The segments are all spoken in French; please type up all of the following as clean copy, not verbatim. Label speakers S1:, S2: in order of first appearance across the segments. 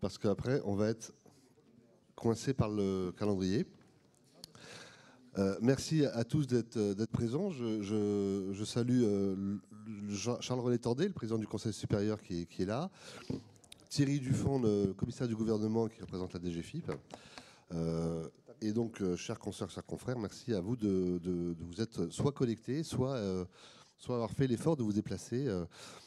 S1: parce qu'après, on va être coincé par le calendrier. Merci à tous d'être présents. Je salue Charles-René Tordet, le président du Conseil supérieur qui est là. Thierry Dufond, le commissaire du gouvernement qui représente la DGFiP. Et donc, chers consoeurs, chers confrères, merci à vous de vous être soit connectés, soit avoir fait l'effort de vous déplacer.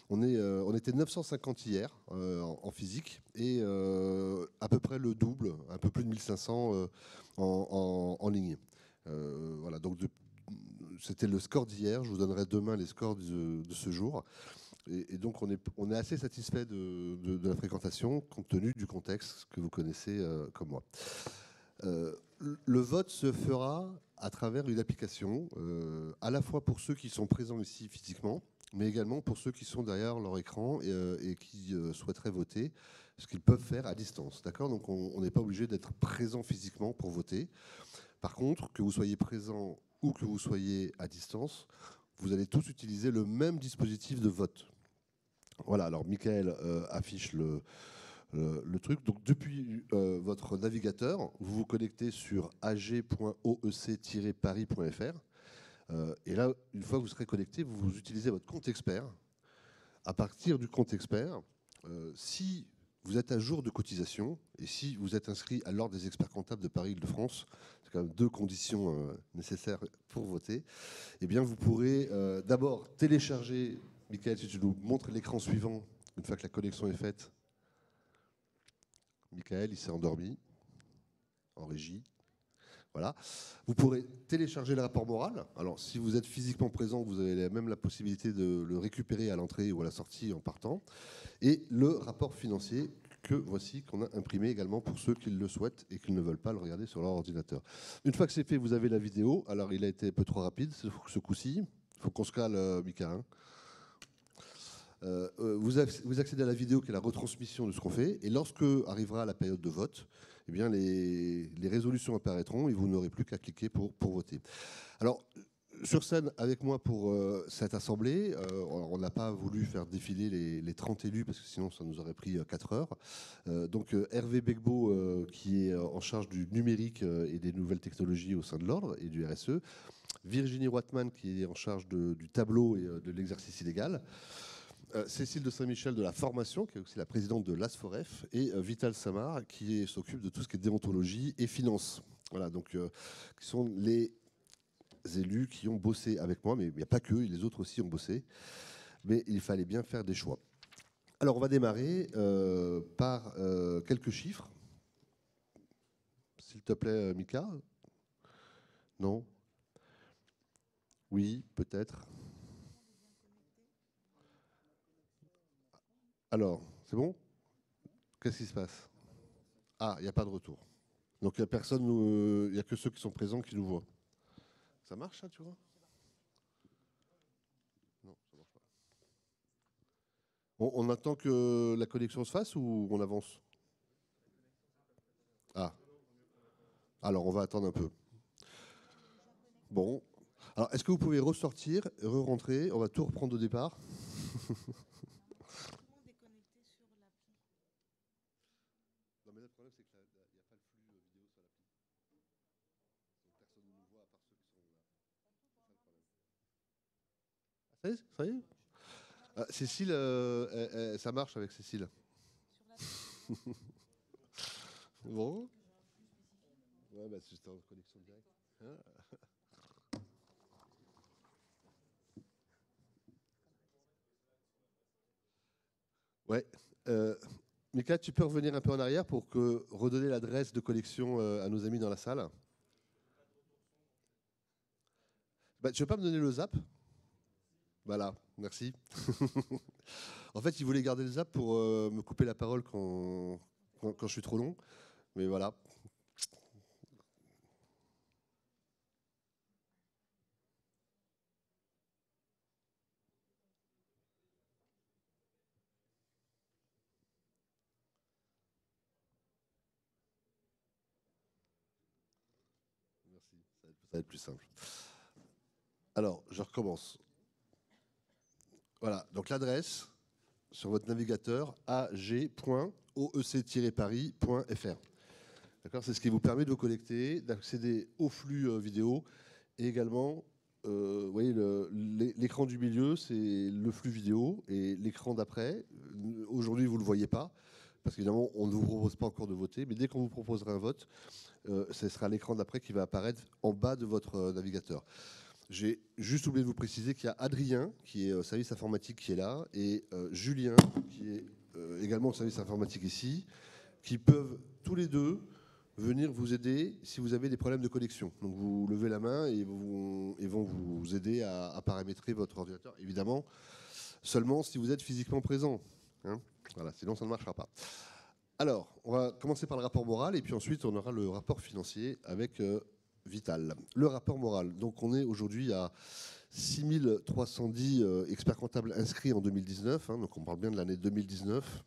S1: On était 950 hier en physique et à peu près le double, un peu plus de 1500 en ligne. Voilà, donc c'était le score d'hier. Je vous donnerai demain les scores de ce jour. Et donc on est assez satisfait de la fréquentation compte tenu du contexte que vous connaissez comme moi. Le vote se fera à travers une application, à la fois pour ceux qui sont présents ici physiquement, mais également pour ceux qui sont derrière leur écran et qui souhaiteraient voter, ce qu'ils peuvent faire à distance. D'accord ? Donc on n'est pas obligé d'être présent physiquement pour voter. Par contre, que vous soyez présent ou que vous soyez à distance, vous allez tous utiliser le même dispositif de vote. Voilà, alors Michael affiche le truc. Donc depuis votre navigateur, vous vous connectez sur ag.oec-paris.fr. Et là, une fois que vous serez connecté, vous utilisez votre compte expert. À partir du compte expert, si vous êtes à jour de cotisation et si vous êtes inscrit à l'ordre des experts comptables de Paris-Île-de-France, c'est quand même 2 conditions nécessaires pour voter, eh bien vous pourrez d'abord télécharger, Michael, si tu nous montres l'écran suivant, une fois que la connexion est faite. Michael, il s'est endormi en régie. Voilà. Vous pourrez télécharger le rapport moral. Alors, si vous êtes physiquement présent, vous avez même la possibilité de le récupérer à l'entrée ou à la sortie en partant. Et le rapport financier que voici, qu'on a imprimé également pour ceux qui le souhaitent et qui ne veulent pas le regarder sur leur ordinateur. Une fois que c'est fait, vous avez la vidéo. Alors, il a été un peu trop rapide ce coup-ci. Il faut qu'on se cale, Mika. Hein. Vous accédez à la vidéo qui est la retransmission de ce qu'on fait. Et lorsque arrivera la période de vote, eh bien les résolutions apparaîtront et vous n'aurez plus qu'à cliquer pour voter. Alors, sur scène avec moi pour cette assemblée, on n'a pas voulu faire défiler les 30 élus parce que sinon ça nous aurait pris 4 heures. Donc Hervé Begbo qui est en charge du numérique et des nouvelles technologies au sein de l'ordre et du RSE. Virginie Roitman qui est en charge du tableau et de l'exercice illégal. Cécile de Saint-Michel de la formation, qui est aussi la présidente de l'ASFOREF, et Vital Samar, qui s'occupe de tout ce qui est déontologie et finance. Voilà, donc qui sont les élus qui ont bossé avec moi, mais il n'y a pas que, les autres aussi ont bossé. Mais il fallait bien faire des choix. Alors on va démarrer par quelques chiffres. S'il te plaît, Mika. Non ? Oui, peut-être. Alors, c'est bon ? Qu'est-ce qui se passe ? Ah, il n'y a pas de retour. Donc il n'y a personne, il n'y a que ceux qui sont présents qui nous voient. Ça marche, ça, tu vois ? Non, ça marche pas. On attend que la connexion se fasse ou on avance ? Ah. Alors on va attendre un peu. Bon. Alors est-ce que vous pouvez ressortir, re-rentrer ? On va tout reprendre au départ. Non, mais le problème, c'est qu'il n'y a pas le flux vidéo sur l'appli. Donc personne ne nous voit à part ceux qui sont là. C'est ça le problème. Ah, ça y est ? Ça y est ? Cécile, ça marche avec Cécile. Bon. Ouais, bah, c'est juste en connexion directe. Hein. Ouais. Mika, tu peux revenir un peu en arrière pour redonner l'adresse de connexion à nos amis dans la salle. Bah, tu veux pas me donner le zap ? Voilà, merci. En fait, il voulait garder le zap pour me couper la parole quand je suis trop long. Mais voilà. Merci, ça va être plus simple. Alors, je recommence. Voilà, donc l'adresse, sur votre navigateur ag.oec-paris.fr. D'accord, c'est ce qui vous permet de vous connecter, d'accéder au flux vidéo et également, vous voyez, l'écran du milieu, c'est le flux vidéo et l'écran d'après, aujourd'hui, vous ne le voyez pas parce qu'évidemment, on ne vous propose pas encore de voter, mais dès qu'on vous proposera un vote, ce sera l'écran d'après qui va apparaître en bas de votre navigateur. J'ai juste oublié de vous préciser qu'il y a Adrien, qui est au service informatique, qui est là, et Julien, qui est également au service informatique ici, qui peuvent tous les deux venir vous aider si vous avez des problèmes de connexion. Donc vous levez la main et ils vont vous aider à paramétrer votre ordinateur. Évidemment, seulement si vous êtes physiquement présent. Hein, voilà, sinon ça ne marchera pas. Alors, on va commencer par le rapport moral et puis ensuite on aura le rapport financier avec Vital. Le rapport moral. Donc on est aujourd'hui à 6310 experts comptables inscrits en 2019. Hein, donc on parle bien de l'année 2019.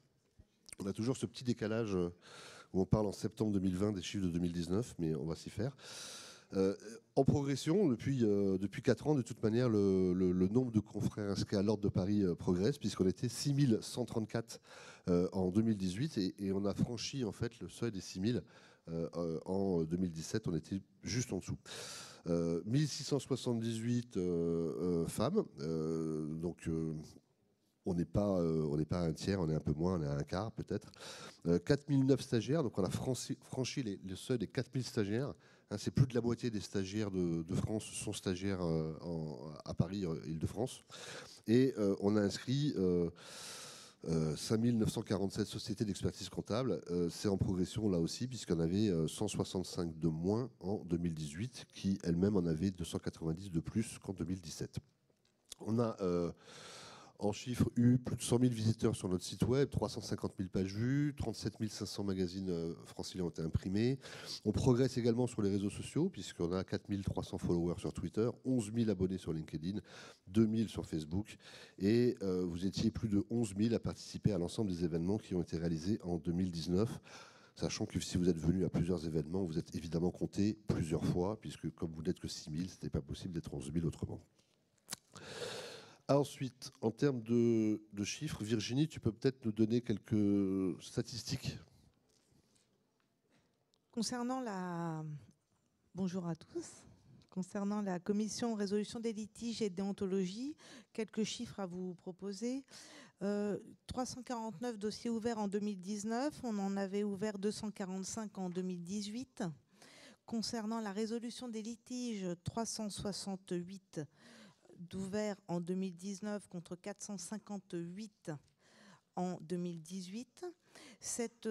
S1: On a toujours ce petit décalage où on parle en septembre 2020 des chiffres de 2019, mais on va s'y faire. En progression, depuis 4 ans, de toute manière, le nombre de confrères inscrits à l'Ordre de Paris progresse, puisqu'on était 6134 en 2018, et on a franchi en fait le seuil des 6000 en 2017, on était juste en dessous. 1678 femmes, donc on n'est pas un tiers, on est un peu moins, on est à un quart peut-être. 4009 stagiaires, donc on a franchi le seuil des 4000 stagiaires. Hein, c'est plus de la moitié des stagiaires de France sont stagiaires à Paris, Île-de-France. Et on a inscrit 5947 sociétés d'expertise comptable. C'est en progression là aussi, puisqu'on avait 165 de moins en 2018, qui elle-même en avait 290 de plus qu'en 2017. On a en chiffres eu plus de 100 000 visiteurs sur notre site web, 350 000 pages vues, 37 500 magazines franciliens ont été imprimés. On progresse également sur les réseaux sociaux, puisqu'on a 4 300 followers sur Twitter, 11 000 abonnés sur LinkedIn, 2 000 sur Facebook. Et vous étiez plus de 11 000 à participer à l'ensemble des événements qui ont été réalisés en 2019. Sachant que si vous êtes venu à plusieurs événements, vous êtes évidemment compté plusieurs fois, puisque comme vous n'êtes que 6 000, ce n'était pas possible d'être 11 000 autrement. Ensuite, en termes de chiffres, Virginie, tu peux peut-être nous donner quelques statistiques.
S2: Concernant la... Bonjour à tous. Concernant la commission résolution des litiges et déontologie, quelques chiffres à vous proposer. 349 dossiers ouverts en 2019, on en avait ouvert 245 en 2018. Concernant la résolution des litiges, 368 d'ouverts en 2019 contre 458 en 2018. Cette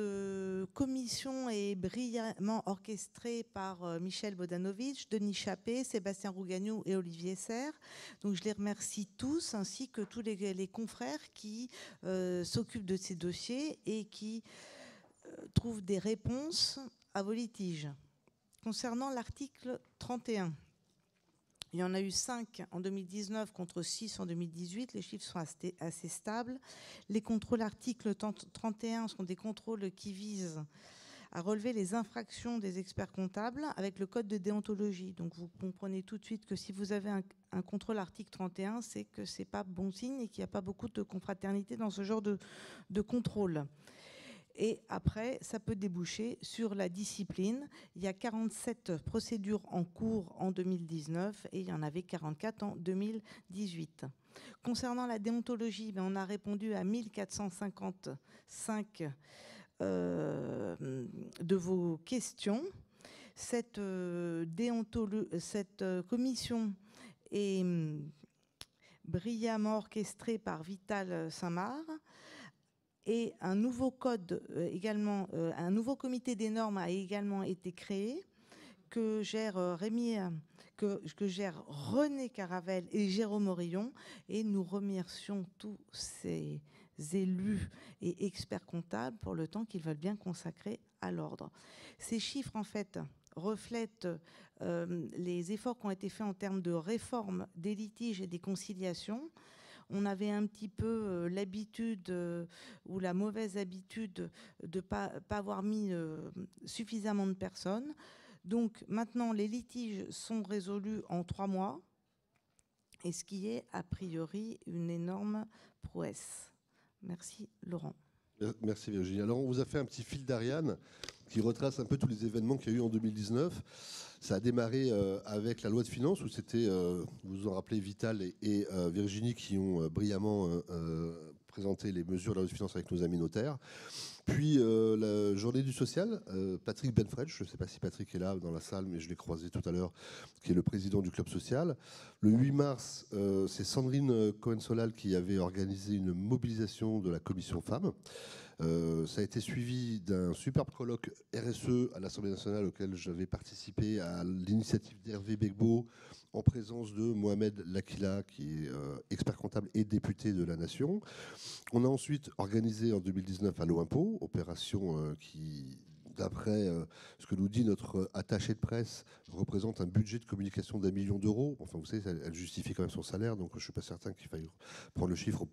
S2: commission est brillamment orchestrée par Michel Bodanovich, Denis Chappé, Sébastien Rougagnou et Olivier Serre. Donc je les remercie tous, ainsi que tous les confrères qui s'occupent de ces dossiers et qui trouvent des réponses à vos litiges. Concernant l'article 31, il y en a eu 5 en 2019 contre 6 en 2018. Les chiffres sont assez stables. Les contrôles article 31 sont des contrôles qui visent à relever les infractions des experts comptables avec le code de déontologie. Donc vous comprenez tout de suite que si vous avez un contrôle article 31, c'est que ce n'est pas bon signe et qu'il n'y a pas beaucoup de confraternité dans ce genre de contrôle. Et après, ça peut déboucher sur la discipline. Il y a 47 procédures en cours en 2019 et il y en avait 44 en 2018. Concernant la déontologie, on a répondu à 1455 de vos questions. Cette commission est brillamment orchestrée par Vital Saint-Marc. Et un nouveau code également, un nouveau comité des normes a également été créé que gère René Caravel et Jérôme Orillon. Et nous remercions tous ces élus et experts comptables pour le temps qu'ils veulent bien consacrer à l'ordre. Ces chiffres, en fait, reflètent les efforts qui ont été faits en termes de réforme des litiges et des conciliations. On avait un petit peu l'habitude ou la mauvaise habitude de ne pas avoir mis suffisamment de personnes. Donc maintenant, les litiges sont résolus en 3 mois, et ce qui est a priori une énorme prouesse. Merci Laurent.
S1: Merci Virginie. Alors on vous a fait un petit fil d'Ariane qui retrace un peu tous les événements qu'il y a eu en 2019. Ça a démarré avec la loi de finances où c'était, vous vous en rappelez, Vital et Virginie qui ont brillamment présenté les mesures de la loi de finances avec nos amis notaires. Puis la journée du social, Patrick Benfred, je ne sais pas si Patrick est là dans la salle, mais je l'ai croisé tout à l'heure, qui est le président du club social. Le 8 mars, c'est Sandrine Cohen-Solal qui avait organisé une mobilisation de la commission femmes. Ça a été suivi d'un superbe colloque RSE à l'Assemblée nationale auquel j'avais participé à l'initiative d'Hervé Begbo en présence de Mohamed Lakila qui est expert comptable et député de la Nation. On a ensuite organisé en 2019 à l'OIMPO, opération qui, d'après ce que nous dit notre attaché de presse, représente un budget de communication d'1 million d'euros. Enfin, vous savez, elle justifie quand même son salaire, donc je ne suis pas certain qu'il faille prendre le chiffre au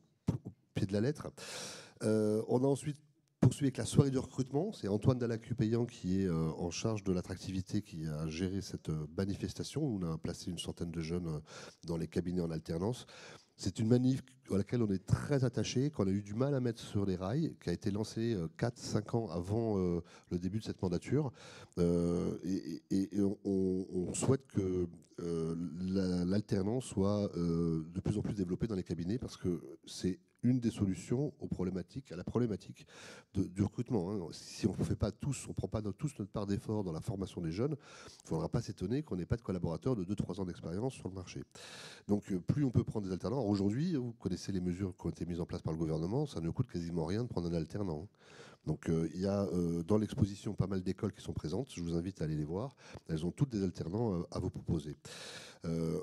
S1: pied de la lettre. On a ensuite poursuivi avec la soirée de recrutement. C'est Antoine Dalacu-Payan qui est en charge de l'attractivité qui a géré cette manifestation. On a placé une centaine de jeunes dans les cabinets en alternance. C'est une manif à laquelle on est très attaché, qu'on a eu du mal à mettre sur les rails, qui a été lancée 4-5 ans avant le début de cette mandature. Et on souhaite que l'alternance soit de plus en plus développée dans les cabinets parce que c'est une des solutions à la problématique du recrutement. Hein. Si on ne fait pas tous, on ne prend pas tous notre part d'effort dans la formation des jeunes, il ne faudra pas s'étonner qu'on n'ait pas de collaborateurs de 2-3 ans d'expérience sur le marché. Donc plus on peut prendre des alternants. Alors, aujourd'hui, vous connaissez les mesures qui ont été mises en place par le gouvernement, ça ne coûte quasiment rien de prendre un alternant. Donc il y a dans l'exposition pas mal d'écoles qui sont présentes, je vous invite à aller les voir. Elles ont toutes des alternants à vous proposer.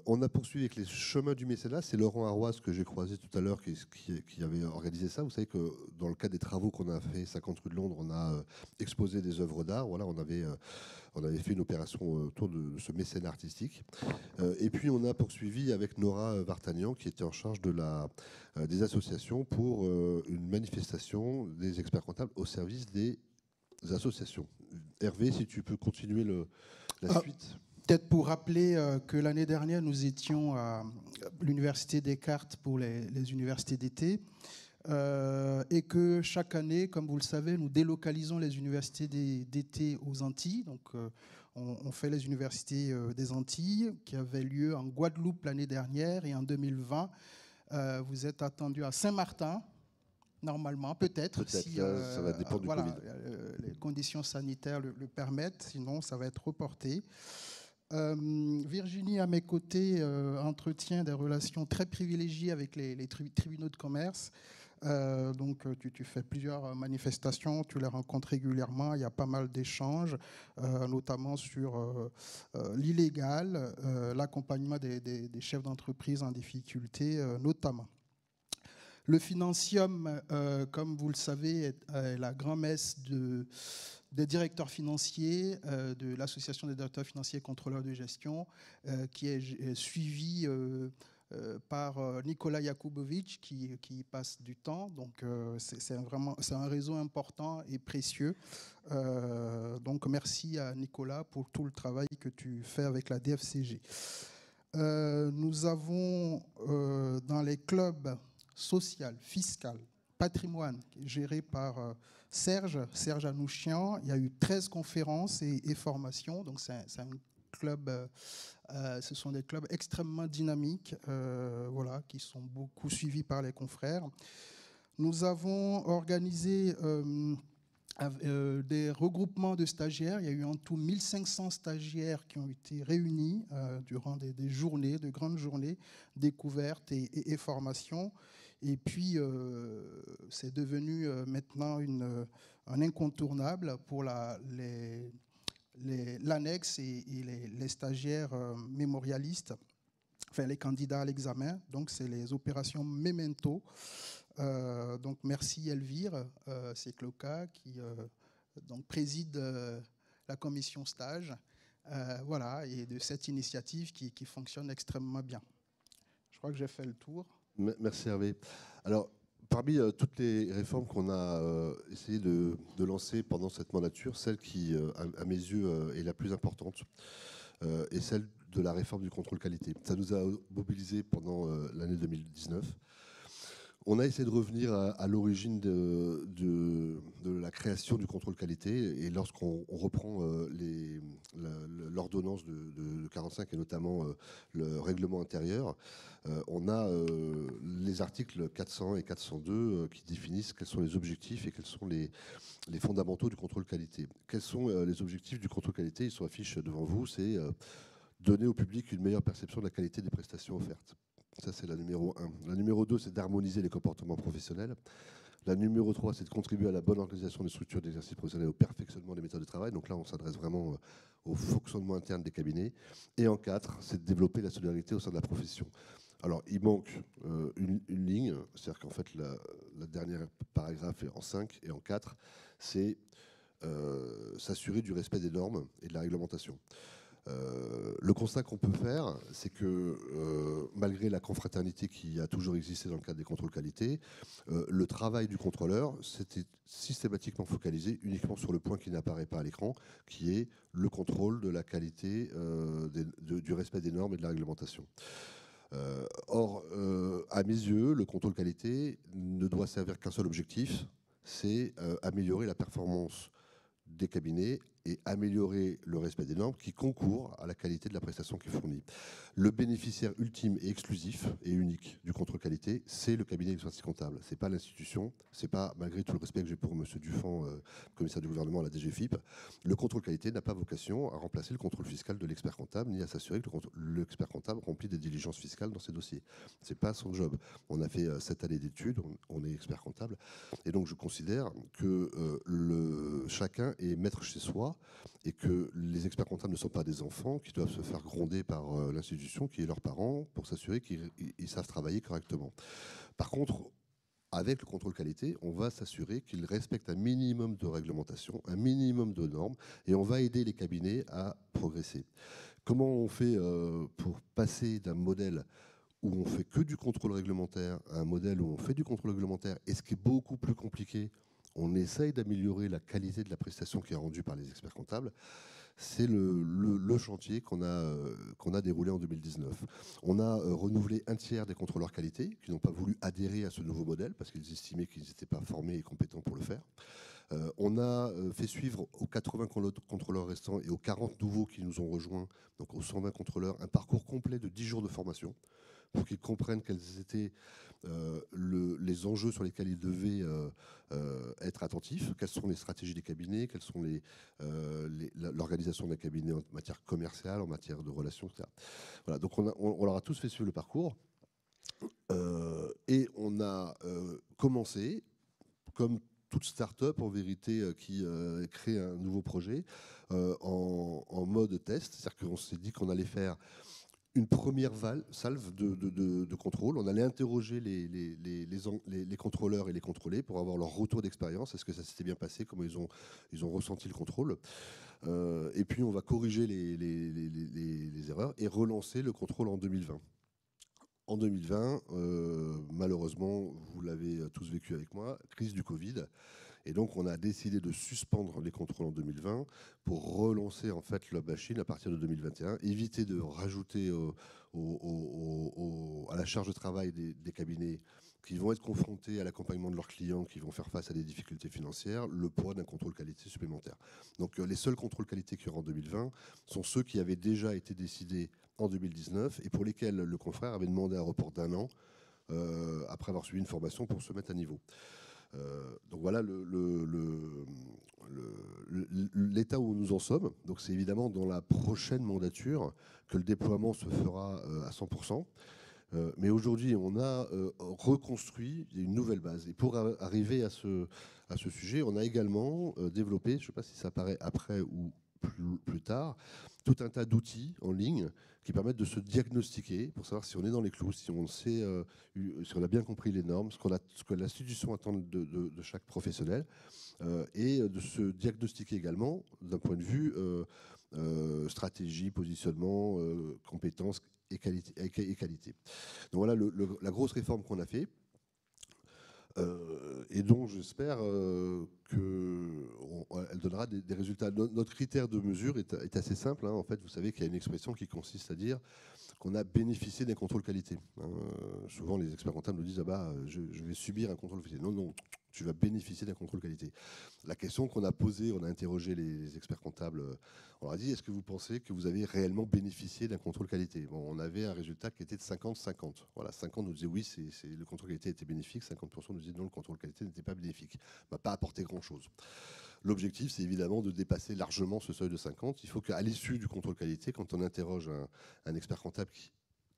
S1: On a poursuivi avec les chemins du mécénat. C'est Laurent Arroise que j'ai croisé tout à l'heure qui avait organisé ça. Vous savez que dans le cadre des travaux qu'on a fait 50 rue de Londres, on a exposé des œuvres d'art. Voilà, on avait fait une opération autour de ce mécénat artistique. Et puis on a poursuivi avec Nora Vartanian qui était en charge des associations pour une manifestation des experts comptables au service des associations. Hervé, si tu peux continuer la suite.
S3: Peut-être pour rappeler que l'année dernière, nous étions à l'Université Descartes pour les universités d'été et que chaque année, comme vous le savez, nous délocalisons les universités d'été aux Antilles. Donc, on fait les universités des Antilles qui avaient lieu en Guadeloupe l'année dernière et en 2020, vous êtes attendu à Saint-Martin. Normalement, peut-être. Si,
S1: ça va dépendre du Covid.
S3: Les conditions sanitaires le permettent, sinon ça va être reporté. Virginie, à mes côtés, entretient des relations très privilégiées avec les tribunaux de commerce. Donc, tu fais plusieurs manifestations, tu les rencontres régulièrement. Il y a pas mal d'échanges, notamment sur l'illégal, l'accompagnement des chefs d'entreprise en difficulté, notamment. Le Financium, comme vous le savez, est la grand-messe des directeurs financiers, de l'Association des directeurs financiers et contrôleurs de gestion, qui est suivi par Nicolas Jakubovic, qui passe du temps. Donc, c'est un réseau important et précieux. Donc, merci à Nicolas pour tout le travail que tu fais avec la DFCG. Nous avons dans les clubs social, fiscal, patrimoine, géré par Serge Anouchian. Il y a eu 13 conférences et formations. Donc, c'est un club, ce sont des clubs extrêmement dynamiques, voilà, qui sont beaucoup suivis par les confrères. Nous avons organisé des regroupements de stagiaires. Il y a eu en tout 1500 stagiaires qui ont été réunis durant des journées, de grandes journées, découvertes et formations. Et puis, c'est devenu maintenant un incontournable pour l'annexe et les stagiaires mémorialistes, enfin les candidats à l'examen. Donc, c'est les opérations Memento. Donc, merci Elvire Secloca qui donc préside la commission stage. Voilà, et de cette initiative qui fonctionne extrêmement bien. Je crois que j'ai fait le tour.
S1: Merci Hervé. Alors, parmi toutes les réformes qu'on a essayé de lancer pendant cette mandature, celle qui, à mes yeux, est la plus importante est celle de la réforme du contrôle qualité. Ça nous a mobilisés pendant l'année 2019. On a essayé de revenir à l'origine de la création du contrôle qualité. Et lorsqu'on reprend l'ordonnance de 45 et notamment le règlement intérieur, on a les articles 400 et 402 qui définissent quels sont les objectifs et quels sont les fondamentaux du contrôle qualité. Quels sont les objectifs du contrôle qualité? Ils sont affichés devant vous. C'est donner au public une meilleure perception de la qualité des prestations offertes. Ça, c'est la numéro 1. La numéro 2, c'est d'harmoniser les comportements professionnels. La numéro 3, c'est de contribuer à la bonne organisation des structures d'exercice professionnel et au perfectionnement des méthodes de travail. Donc là, on s'adresse vraiment au fonctionnement interne des cabinets. Et en 4, c'est de développer la solidarité au sein de la profession. Alors, il manque une ligne, c'est-à-dire qu'en fait, la dernière paragraphe est en 5, et en 4, c'est s'assurer du respect des normes et de la réglementation. Le constat qu'on peut faire, c'est que malgré la confraternité qui a toujours existé dans le cadre des contrôles qualité, le travail du contrôleur s'était systématiquement focalisé uniquement sur le point qui n'apparaît pas à l'écran, qui est le contrôle de la qualité, du respect des normes et de la réglementation. Or, à mes yeux, le contrôle qualité ne doit servir qu'un seul objectif, c'est améliorer la performance des cabinets et améliorer le respect des normes qui concourent à la qualité de la prestation qui est fournie. Le bénéficiaire ultime et exclusif et unique du contrôle qualité, c'est le cabinet d'expertise comptable. C'est pas l'institution, c'est pas, malgré tout le respect que j'ai pour M. Dufan, commissaire du gouvernement à la DGFiP, le contrôle qualité n'a pas vocation à remplacer le contrôle fiscal de l'expert comptable, ni à s'assurer que l'expert comptable remplit des diligences fiscales dans ses dossiers. C'est pas son job. On a fait 7 années d'études, on est expert comptable, et donc je considère que chacun est maître chez soi, et que les experts comptables ne sont pas des enfants qui doivent se faire gronder par l'institution qui est leurs parents pour s'assurer qu'ils savent travailler correctement. Par contre, avec le contrôle qualité, on va s'assurer qu'ils respectent un minimum de réglementation, un minimum de normes, et on va aider les cabinets à progresser. Comment on fait pour passer d'un modèle où on fait que du contrôle réglementaire à un modèle où on fait du contrôle réglementaire, et ce qui est beaucoup plus compliqué, on essaye d'améliorer la qualité de la prestation qui est rendue par les experts comptables. C'est le chantier qu'on a déroulé en 2019. On a renouvelé un tiers des contrôleurs qualité qui n'ont pas voulu adhérer à ce nouveau modèle parce qu'ils estimaient qu'ils n'étaient pas formés et compétents pour le faire. On a fait suivre aux 80 contrôleurs restants et aux 40 nouveaux qui nous ont rejoints, donc aux 120 contrôleurs, un parcours complet de 10 jours de formation pour qu'ils comprennent quels étaient les enjeux sur lesquels ils devaient être attentifs, quelles sont les stratégies des cabinets, quelles sont l'organisation d'un cabinet en matière commerciale, en matière de relations, etc. Voilà, donc on leur a tous fait suivre le parcours et on a commencé, comme toute start-up en vérité qui crée un nouveau projet, en mode test, c'est-à-dire qu'on s'est dit qu'on allait faire une première salve de contrôle. On allait interroger les contrôleurs et les contrôlés pour avoir leur retour d'expérience. Est-ce que ça s'était bien passé? Comment ils ont ressenti le contrôle? Et puis, on va corriger les erreurs et relancer le contrôle en 2020. En 2020, malheureusement, vous l'avez tous vécu avec moi, crise du Covid. Et donc, on a décidé de suspendre les contrôles en 2020 pour relancer en fait la machine à partir de 2021, éviter de rajouter à la charge de travail des cabinets qui vont être confrontés à l'accompagnement de leurs clients, qui vont faire face à des difficultés financières, le poids d'un contrôle qualité supplémentaire. Donc, les seuls contrôles qualité qu'il y aura en 2020 sont ceux qui avaient déjà été décidés en 2019 et pour lesquels le confrère avait demandé un report d'1 an après avoir suivi une formation pour se mettre à niveau. Donc voilà l'état où nous en sommes. Donc c'est évidemment dans la prochaine mandature que le déploiement se fera à 100%. Mais aujourd'hui, on a reconstruit une nouvelle base. Et pour arriver à ce sujet, on a également développé, je ne sais pas si ça apparaît après ou plus tard, tout un tas d'outils en ligne qui permettent de se diagnostiquer pour savoir si on est dans les clous, si on sait, si on a bien compris les normes, ce que l'institution attend de chaque professionnel, et de se diagnostiquer également d'un point de vue stratégie, positionnement, compétences et qualité. Donc voilà la grosse réforme qu'on a fait. et dont j'espère qu'elle donnera des résultats. Notre critère de mesure est assez simple. En fait, vous savez qu'il y a une expression qui consiste à dire qu'on a bénéficié d'un contrôle qualité. Souvent, les experts comptables nous disent ah bah, je vais subir un contrôle qualité. Non, non, tu vas bénéficier d'un contrôle qualité. La question qu'on a posée, on a interrogé les experts comptables, on leur a dit est-ce que vous pensez que vous avez réellement bénéficié d'un contrôle qualité? Bon, on avait un résultat qui était de 50-50. Voilà, 50 nous disaient oui, le contrôle qualité était bénéfique, 50% nous disaient non, le contrôle qualité n'était pas bénéfique. Il ne m'a pas apporté grand-chose. L'objectif, c'est évidemment de dépasser largement ce seuil de 50. Il faut qu'à l'issue du contrôle qualité, quand on interroge un expert comptable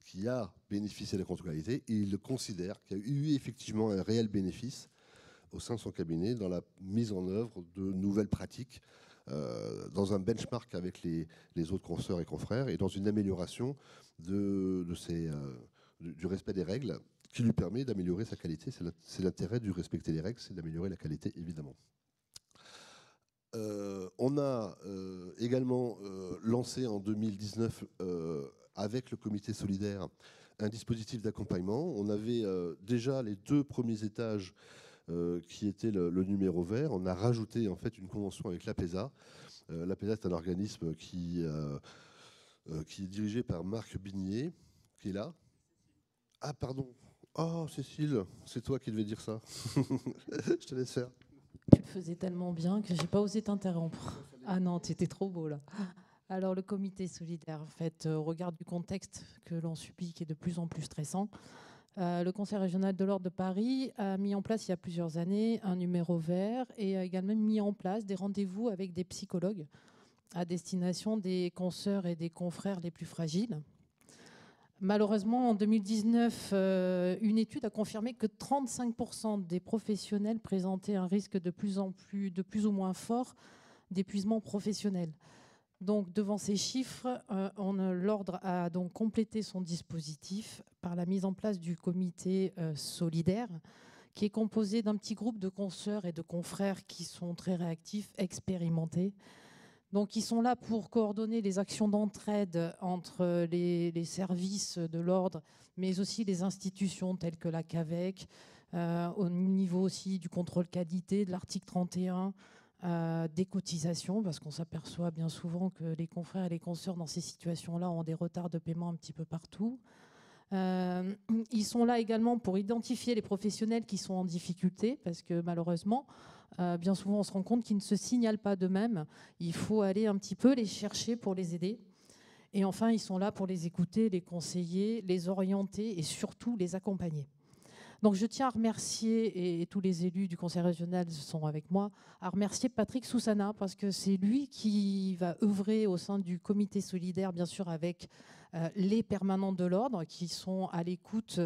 S1: qui a bénéficié d'un contrôle qualité, il considère qu'il y a eu effectivement un réel bénéfice au sein de son cabinet dans la mise en œuvre de nouvelles pratiques, dans un benchmark avec les autres consoeurs et confrères et dans une amélioration du respect des règles qui lui permet d'améliorer sa qualité. C'est l'intérêt du respecter les règles, c'est d'améliorer la qualité, évidemment. On a également lancé en 2019 avec le comité solidaire un dispositif d'accompagnement. On avait déjà les 2 premiers étages qui étaient le numéro vert. On a rajouté en fait une convention avec l'APESA. L'APESA est un organisme qui est dirigé par Marc Bignier, qui est là. Ah pardon. Oh Cécile, c'est toi qui devais dire ça. Je te laisse faire.
S4: Tu le faisais tellement bien que j'ai pas osé t'interrompre. Ah non, tu étais trop beau là. Alors le comité solidaire, en fait, au regard du contexte que l'on subit, qui est de plus en plus stressant, le Conseil régional de l'ordre de Paris a mis en place il y a plusieurs années un numéro vert et a également mis en place des rendez-vous avec des psychologues à destination des consoeurs et des confrères les plus fragiles. Malheureusement, en 2019, une étude a confirmé que 35% des professionnels présentaient un risque de plus ou moins fort d'épuisement professionnel. Donc, devant ces chiffres, l'ordre a donc complété son dispositif par la mise en place du comité solidaire, qui est composé d'un petit groupe de consoeurs et de confrères qui sont très réactifs, expérimentés. Donc, ils sont là pour coordonner les actions d'entraide entre les services de l'ordre, mais aussi les institutions telles que la CAVEC, au niveau aussi du contrôle qualité, de l'article 31, des cotisations, parce qu'on s'aperçoit bien souvent que les confrères et les consoeurs dans ces situations-là ont des retards de paiement un petit peu partout. Ils sont là également pour identifier les professionnels qui sont en difficulté, parce que malheureusement, bien souvent, on se rend compte qu'ils ne se signalent pas d'eux-mêmes. Il faut aller un petit peu les chercher pour les aider. Et enfin, ils sont là pour les écouter, les conseiller, les orienter et surtout les accompagner. Donc je tiens à remercier, et tous les élus du Conseil régional sont avec moi, à remercier Patrick Soussana, parce que c'est lui qui va œuvrer au sein du comité solidaire, bien sûr avec les permanents de l'ordre, qui sont à l'écoute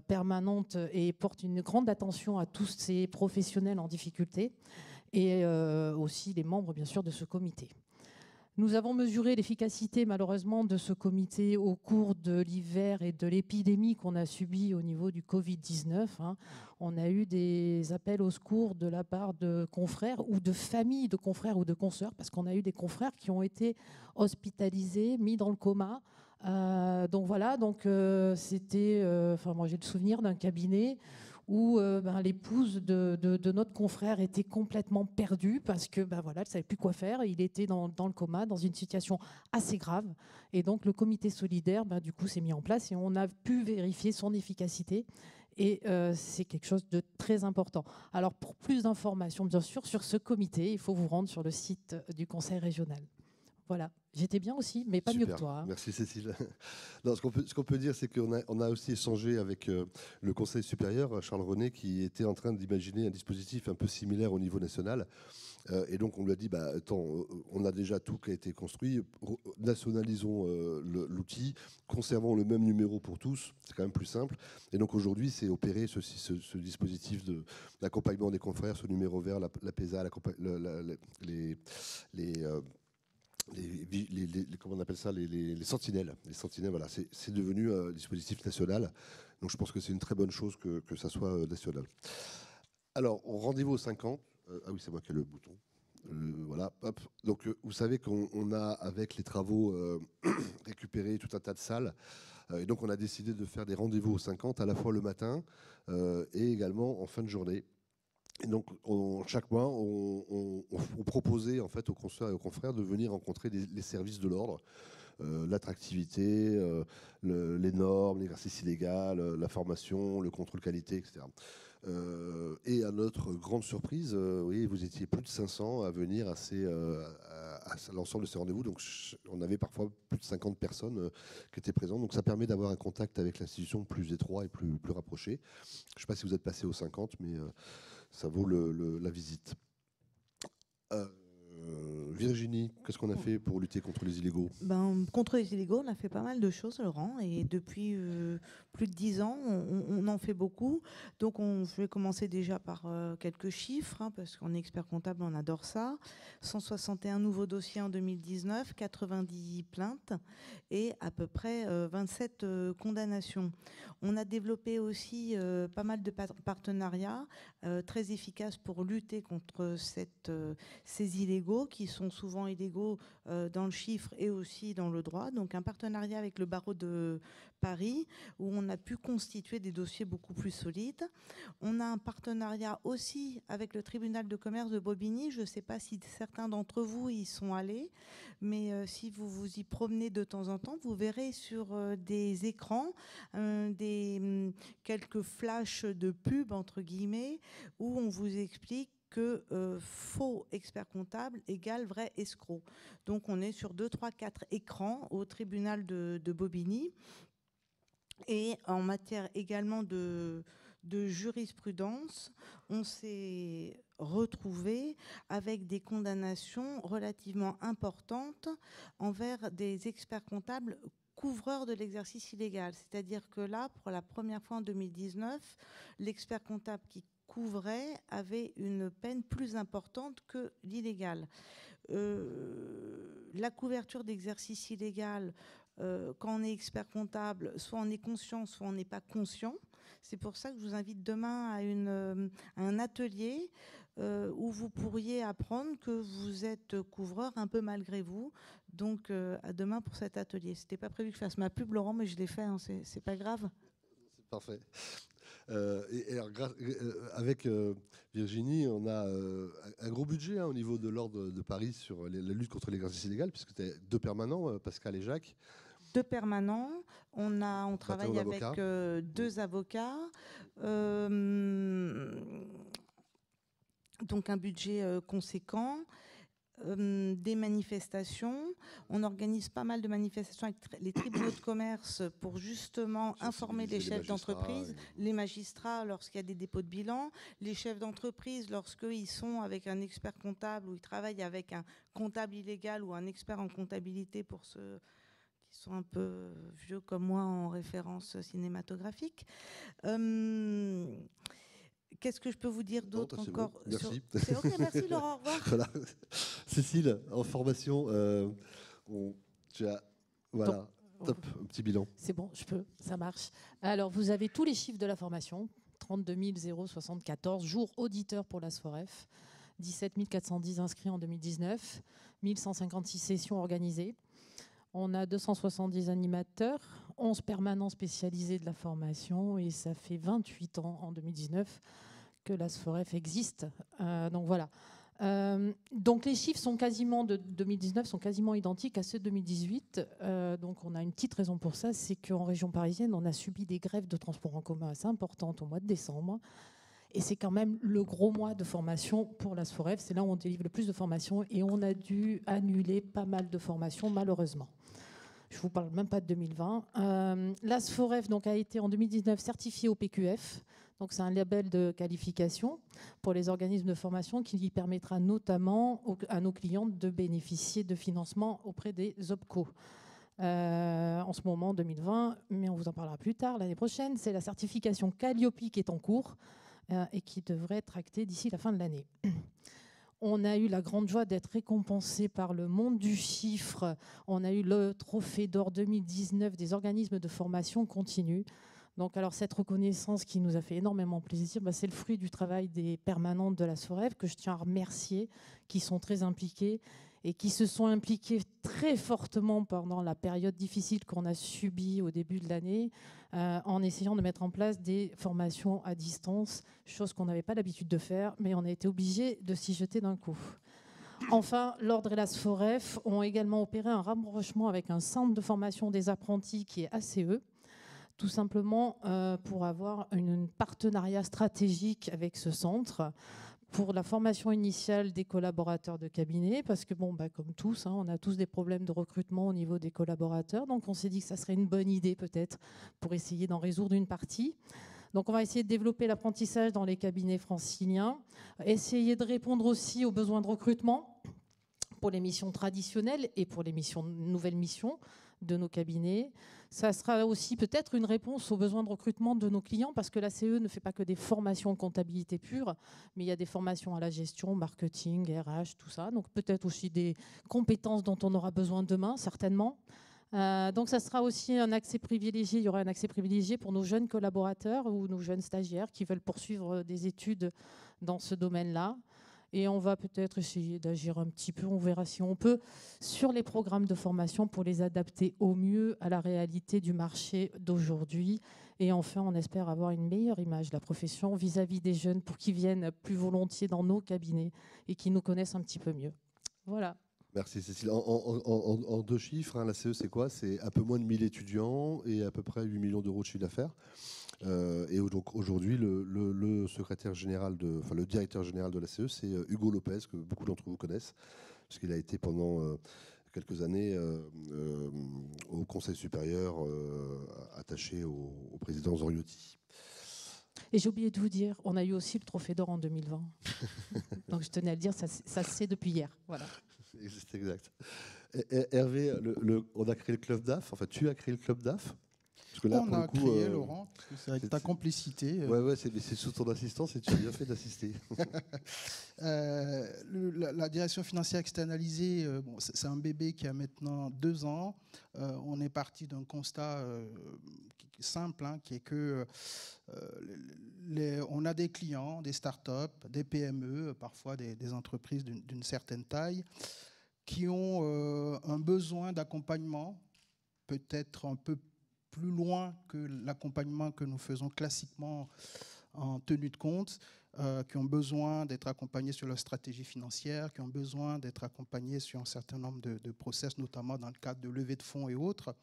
S4: permanente et portent une grande attention à tous ces professionnels en difficulté, et aussi les membres, bien sûr, de ce comité. Nous avons mesuré l'efficacité, malheureusement, de ce comité au cours de l'hiver et de l'épidémie qu'on a subie au niveau du Covid-19. On a eu des appels au secours de la part de confrères ou de familles de confrères ou de consoeurs, parce qu'on a eu des confrères qui ont été hospitalisés, mis dans le coma. Donc voilà, c'était... moi, j'ai le souvenir d'un cabinet où l'épouse de notre confrère était complètement perdue parce que elle ne savait plus quoi faire. Il était dans le coma, dans une situation assez grave. Et donc le comité solidaire, du coup, s'est mis en place et on a pu vérifier son efficacité. Et c'est quelque chose de très important. Alors pour plus d'informations, bien sûr, sur ce comité, il faut vous rendre sur le site du Conseil régional. Voilà, j'étais bien aussi, mais pas
S1: Super.
S4: mieux que toi.
S1: Merci Cécile. Non, ce qu'on peut dire, c'est qu'on a aussi échangé avec le Conseil supérieur, Charles René, qui était en train d'imaginer un dispositif un peu similaire au niveau national. Et donc on lui a dit, attends, on a déjà tout qui a été construit, nationalisons l'outil, conservons le même numéro pour tous, c'est quand même plus simple. Et donc aujourd'hui, c'est opérer ce dispositif d'accompagnement des confrères, ce numéro vert, l'APESA, comment on appelle ça, les sentinelles. Les sentinelles, voilà, c'est devenu un dispositif national. Donc je pense que c'est une très bonne chose que ça soit national. Alors, rendez-vous aux 5 ans. Ah oui, c'est moi qui ai le bouton. Voilà, hop. Donc vous savez qu'on a, avec les travaux, récupéré tout un tas de salles. Et donc on a décidé de faire des rendez-vous aux 50, à la fois le matin et également en fin de journée. Et donc chaque mois, on proposait en fait aux consoeurs et aux confrères de venir rencontrer les services de l'ordre. L'attractivité, les normes, l'exercice illégal, la formation, le contrôle qualité, etc. Et à notre grande surprise, oui, vous étiez plus de 500 à venir à l'ensemble de ces rendez-vous. Donc on avait parfois plus de 50 personnes qui étaient présentes. Donc ça permet d'avoir un contact avec l'institution plus étroit et plus rapproché. Je ne sais pas si vous êtes passé aux 50, mais ça vaut la visite. Virginie, qu'est-ce qu'on a fait pour lutter contre les illégaux ?
S2: Contre les illégaux, on a fait pas mal de choses, Laurent, et depuis plus de 10 ans, on en fait beaucoup. Donc, je vais commencer déjà par quelques chiffres, hein, parce qu'on est expert comptable, on adore ça. 161 nouveaux dossiers en 2019, 90 plaintes et à peu près 27 condamnations. On a développé aussi pas mal de partenariats très efficaces pour lutter contre ces illégaux qui sont souvent illégaux dans le chiffre et aussi dans le droit. Donc un partenariat avec le barreau de Paris où on a pu constituer des dossiers beaucoup plus solides. On a un partenariat aussi avec le tribunal de commerce de Bobigny. Je ne sais pas si certains d'entre vous y sont allés, mais si vous vous y promenez de temps en temps, vous verrez sur des écrans quelques flashs de pub, entre guillemets, où on vous explique que faux expert comptable égale vrai escroc. Donc on est sur 2, 3, 4 écrans au tribunal de Bobigny. Et en matière également de jurisprudence, on s'est retrouvé avec des condamnations relativement importantes envers des experts comptables couvreurs de l'exercice illégal. C'est-à-dire que là, pour la première fois en 2019, l'expert comptable qui couvrait avait une peine plus importante que l'illégal. La couverture d'exercice illégal, quand on est expert comptable, soit on est conscient, soit on n'est pas conscient. C'est pour ça que je vous invite demain à un atelier où vous pourriez apprendre que vous êtes couvreur un peu malgré vous. Donc à demain pour cet atelier. C'était pas prévu que je fasse ma pub, Laurent, mais je l'ai fait, hein, c'est pas grave.
S1: C'est parfait. Et alors, avec Virginie, on a un gros budget au niveau de l'ordre de Paris sur la lutte contre l'exercice illégal, puisque c'était 2 permanents, Pascal et Jacques.
S2: 2 permanents. On travaille avec 2 avocats. Donc un budget conséquent. Des manifestations. On organise pas mal de manifestations avec les tribunaux de commerce pour justement informer les chefs d'entreprise, les magistrats lorsqu'il y a des dépôts de bilan, les chefs d'entreprise lorsqu'ils sont avec un expert comptable ou ils travaillent avec un comptable illégal ou un expert en comptabilité pour ceux qui sont un peu vieux comme moi en référence cinématographique. Qu'est-ce que je peux vous dire d'autre encore?
S1: Bon, merci.
S2: C'est OK, merci Laurent, au revoir.
S1: Voilà. Cécile, en formation, voilà, top, un petit bilan.
S4: C'est bon, ça marche. Alors, vous avez tous les chiffres de la formation. 32 074 jours auditeurs pour la SFOREF, 17 410 inscrits en 2019, 1156 sessions organisées. On a 270 animateurs, 11 permanents spécialisés de la formation et ça fait 28 ans en 2019 que la SFOREF existe. Donc voilà. Donc les chiffres sont quasiment de 2019 sont quasiment identiques à ceux de 2018. Donc on a une petite raison pour ça, c'est qu'en région parisienne, on a subi des grèves de transport en commun assez importantes au mois de décembre. Et c'est quand même le gros mois de formation pour la SFOREF. C'est là où on délivre le plus de formations et on a dû annuler pas mal de formations, malheureusement. Je ne vous parle même pas de 2020. La SFOREF donc, a été en 2019 certifiée au PQF. Donc, c'est un label de qualification pour les organismes de formation qui permettra notamment à nos clients de bénéficier de financement auprès des OPCO. En ce moment, en 2020, mais on vous en parlera plus tard, l'année prochaine, c'est la certification Calliope qui est en cours et qui devrait être actée d'ici la fin de l'année. On a eu la grande joie d'être récompensé par le monde du chiffre. On a eu le trophée d'or 2019 des organismes de formation continue. Donc, alors, cette reconnaissance qui nous a fait énormément plaisir, c'est le fruit du travail des permanentes de la SFOREF que je tiens à remercier, qui sont très impliquées et qui se sont impliquées très fortement pendant la période difficile qu'on a subie au début de l'année, en essayant de mettre en place des formations à distance, chose qu'on n'avait pas l'habitude de faire, mais on a été obligé de s'y jeter d'un coup. Enfin, l'Ordre et la SFOREF ont également opéré un rapprochement avec un centre de formation des apprentis qui est ACE, tout simplement pour avoir un partenariat stratégique avec ce centre pour la formation initiale des collaborateurs de cabinet, parce que, comme tous, on a tous des problèmes de recrutement au niveau des collaborateurs, donc on s'est dit que ça serait une bonne idée peut-être pour essayer d'en résoudre une partie. Donc on va essayer de développer l'apprentissage dans les cabinets franciliens, essayer de répondre aussi aux besoins de recrutement pour les missions traditionnelles et pour les nouvelles missions de nos cabinets. Ça sera aussi peut-être une réponse aux besoins de recrutement de nos clients, parce que la CE ne fait pas que des formations en comptabilité pure, mais il y a des formations à la gestion, marketing, RH, tout ça. Donc peut-être aussi des compétences dont on aura besoin demain, certainement. Donc ça sera aussi un accès privilégié. Il y aura un accès privilégié pour nos jeunes collaborateurs ou nos jeunes stagiaires qui veulent poursuivre des études dans ce domaine-là. Et on va peut-être essayer d'agir un petit peu, on verra si on peut, sur les programmes de formation pour les adapter au mieux à la réalité du marché d'aujourd'hui. Et enfin, on espère avoir une meilleure image de la profession vis-à-vis des jeunes pour qu'ils viennent plus volontiers dans nos cabinets et qu'ils nous connaissent un petit peu mieux. Voilà.
S1: Merci Cécile. En deux chiffres, la CE c'est quoi? C'est un peu moins de 1000 étudiants et à peu près 8 millions d'euros de chiffre d'affaires. Et donc aujourd'hui, le secrétaire général, le directeur général de la CE, c'est Hugo Lopez, que beaucoup d'entre vous connaissent, parce qu'il a été pendant quelques années au Conseil supérieur, attaché au président Zoriotti.
S4: Et j'ai oublié de vous dire, on a eu aussi le Trophée d'Or en 2020. Donc je tenais à le dire, ça se sait depuis hier. Voilà.
S1: C'est exact. Hervé, on a créé le club DAF. Enfin, tu as créé le club DAF.
S3: Parce que là, on a créé, Laurent, parce que c'est avec ta complicité.
S1: Ouais, c'est sous ton assistance et tu as bien fait d'assister.
S3: La direction financière externalisée, c'est un bébé qui a maintenant 2 ans. On est parti d'un constat simple, qui est que on a des clients, des startups, des PME, parfois des entreprises d'une certaine taille, qui ont un besoin d'accompagnement, peut-être un peu plus loin que l'accompagnement que nous faisons classiquement en tenue de compte, qui ont besoin d'être accompagnés sur leur stratégie financière, qui ont besoin d'être accompagnés sur un certain nombre de process, notamment dans le cadre de levée de fonds et autres,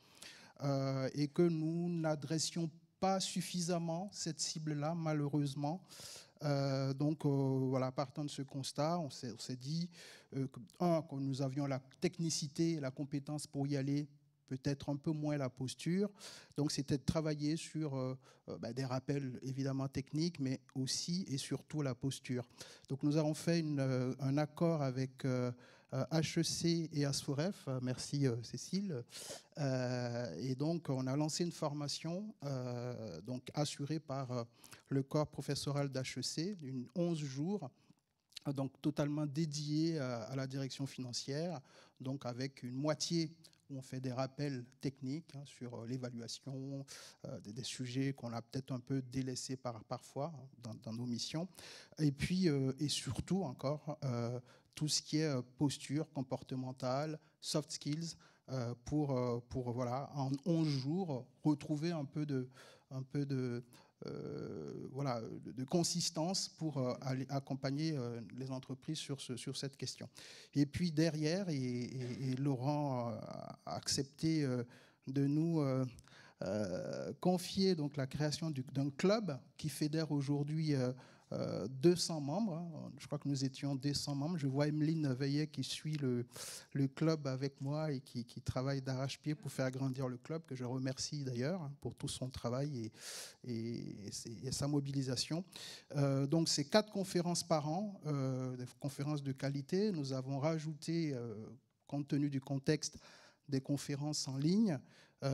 S3: et que nous n'adressions pas suffisamment cette cible-là, malheureusement. Donc voilà, partant de ce constat, on s'est dit que nous avions la technicité et la compétence pour y aller, peut-être un peu moins la posture. Donc c'était de travailler sur des rappels évidemment techniques, mais aussi et surtout la posture. Donc nous avons fait un accord avec HEC et ASFOREF, merci Cécile, et donc on a lancé une formation donc assurée par le corps professoral d'HEC, d'une 11 jours, donc totalement dédiée à la direction financière, donc avec une moitié où on fait des rappels techniques sur l'évaluation des sujets qu'on a peut-être un peu délaissés parfois dans nos missions, et puis et surtout encore tout ce qui est posture comportementale, soft skills, pour voilà, en 11 jours retrouver un peu de consistance pour aller accompagner les entreprises sur cette question. Et puis derrière, et Laurent a accepté de nous confier donc la création d'un club qui fédère aujourd'hui 200 membres. Je crois que nous étions 200 membres. Je vois Emeline Veillet qui suit le club avec moi et qui travaille d'arrache-pied pour faire grandir le club, que je remercie d'ailleurs pour tout son travail et sa mobilisation. Donc c'est 4 conférences par an, des conférences de qualité. Nous avons rajouté, compte tenu du contexte, des conférences en ligne.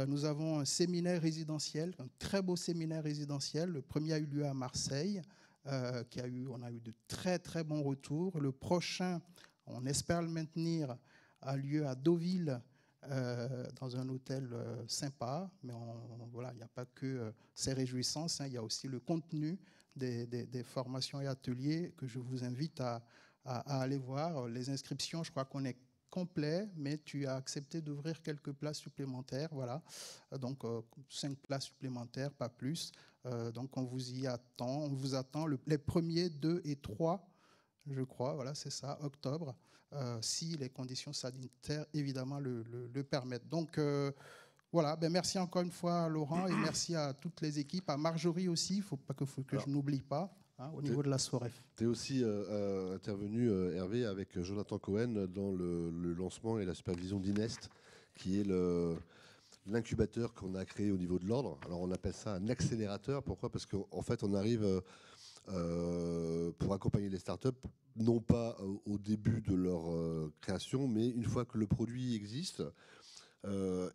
S3: Nous avons un séminaire résidentiel, un très beau séminaire résidentiel. Le premier a eu lieu à Marseille. On a eu de très très bons retours. Le prochain, on espère le maintenir, a lieu à Deauville dans un hôtel sympa. Mais voilà, il n'y a pas que ces réjouissances, hein, il y a aussi le contenu des formations et ateliers que je vous invite à aller voir. Les inscriptions, je crois qu'on est complet, mais tu as accepté d'ouvrir quelques places supplémentaires. Voilà, donc 5 places supplémentaires, pas plus. Donc on vous y attend. On vous attend les 1er, 2 et 3, je crois. Voilà, c'est ça, octobre, si les conditions sanitaires, évidemment, le permettent. Donc voilà, ben merci encore une fois à Laurent et merci à toutes les équipes, à Marjorie aussi, il ne faut pas que je n'oublie pas. Hein, au niveau de la SOREF.
S1: Tu es aussi intervenu, Hervé, avec Jonathan Cohen dans le lancement et la supervision d'Inest, qui est l'incubateur qu'on a créé au niveau de l'ordre. Alors on appelle ça un accélérateur. Pourquoi ? Parce qu'en fait, on arrive pour accompagner les startups, non pas au début de leur création, mais une fois que le produit existe.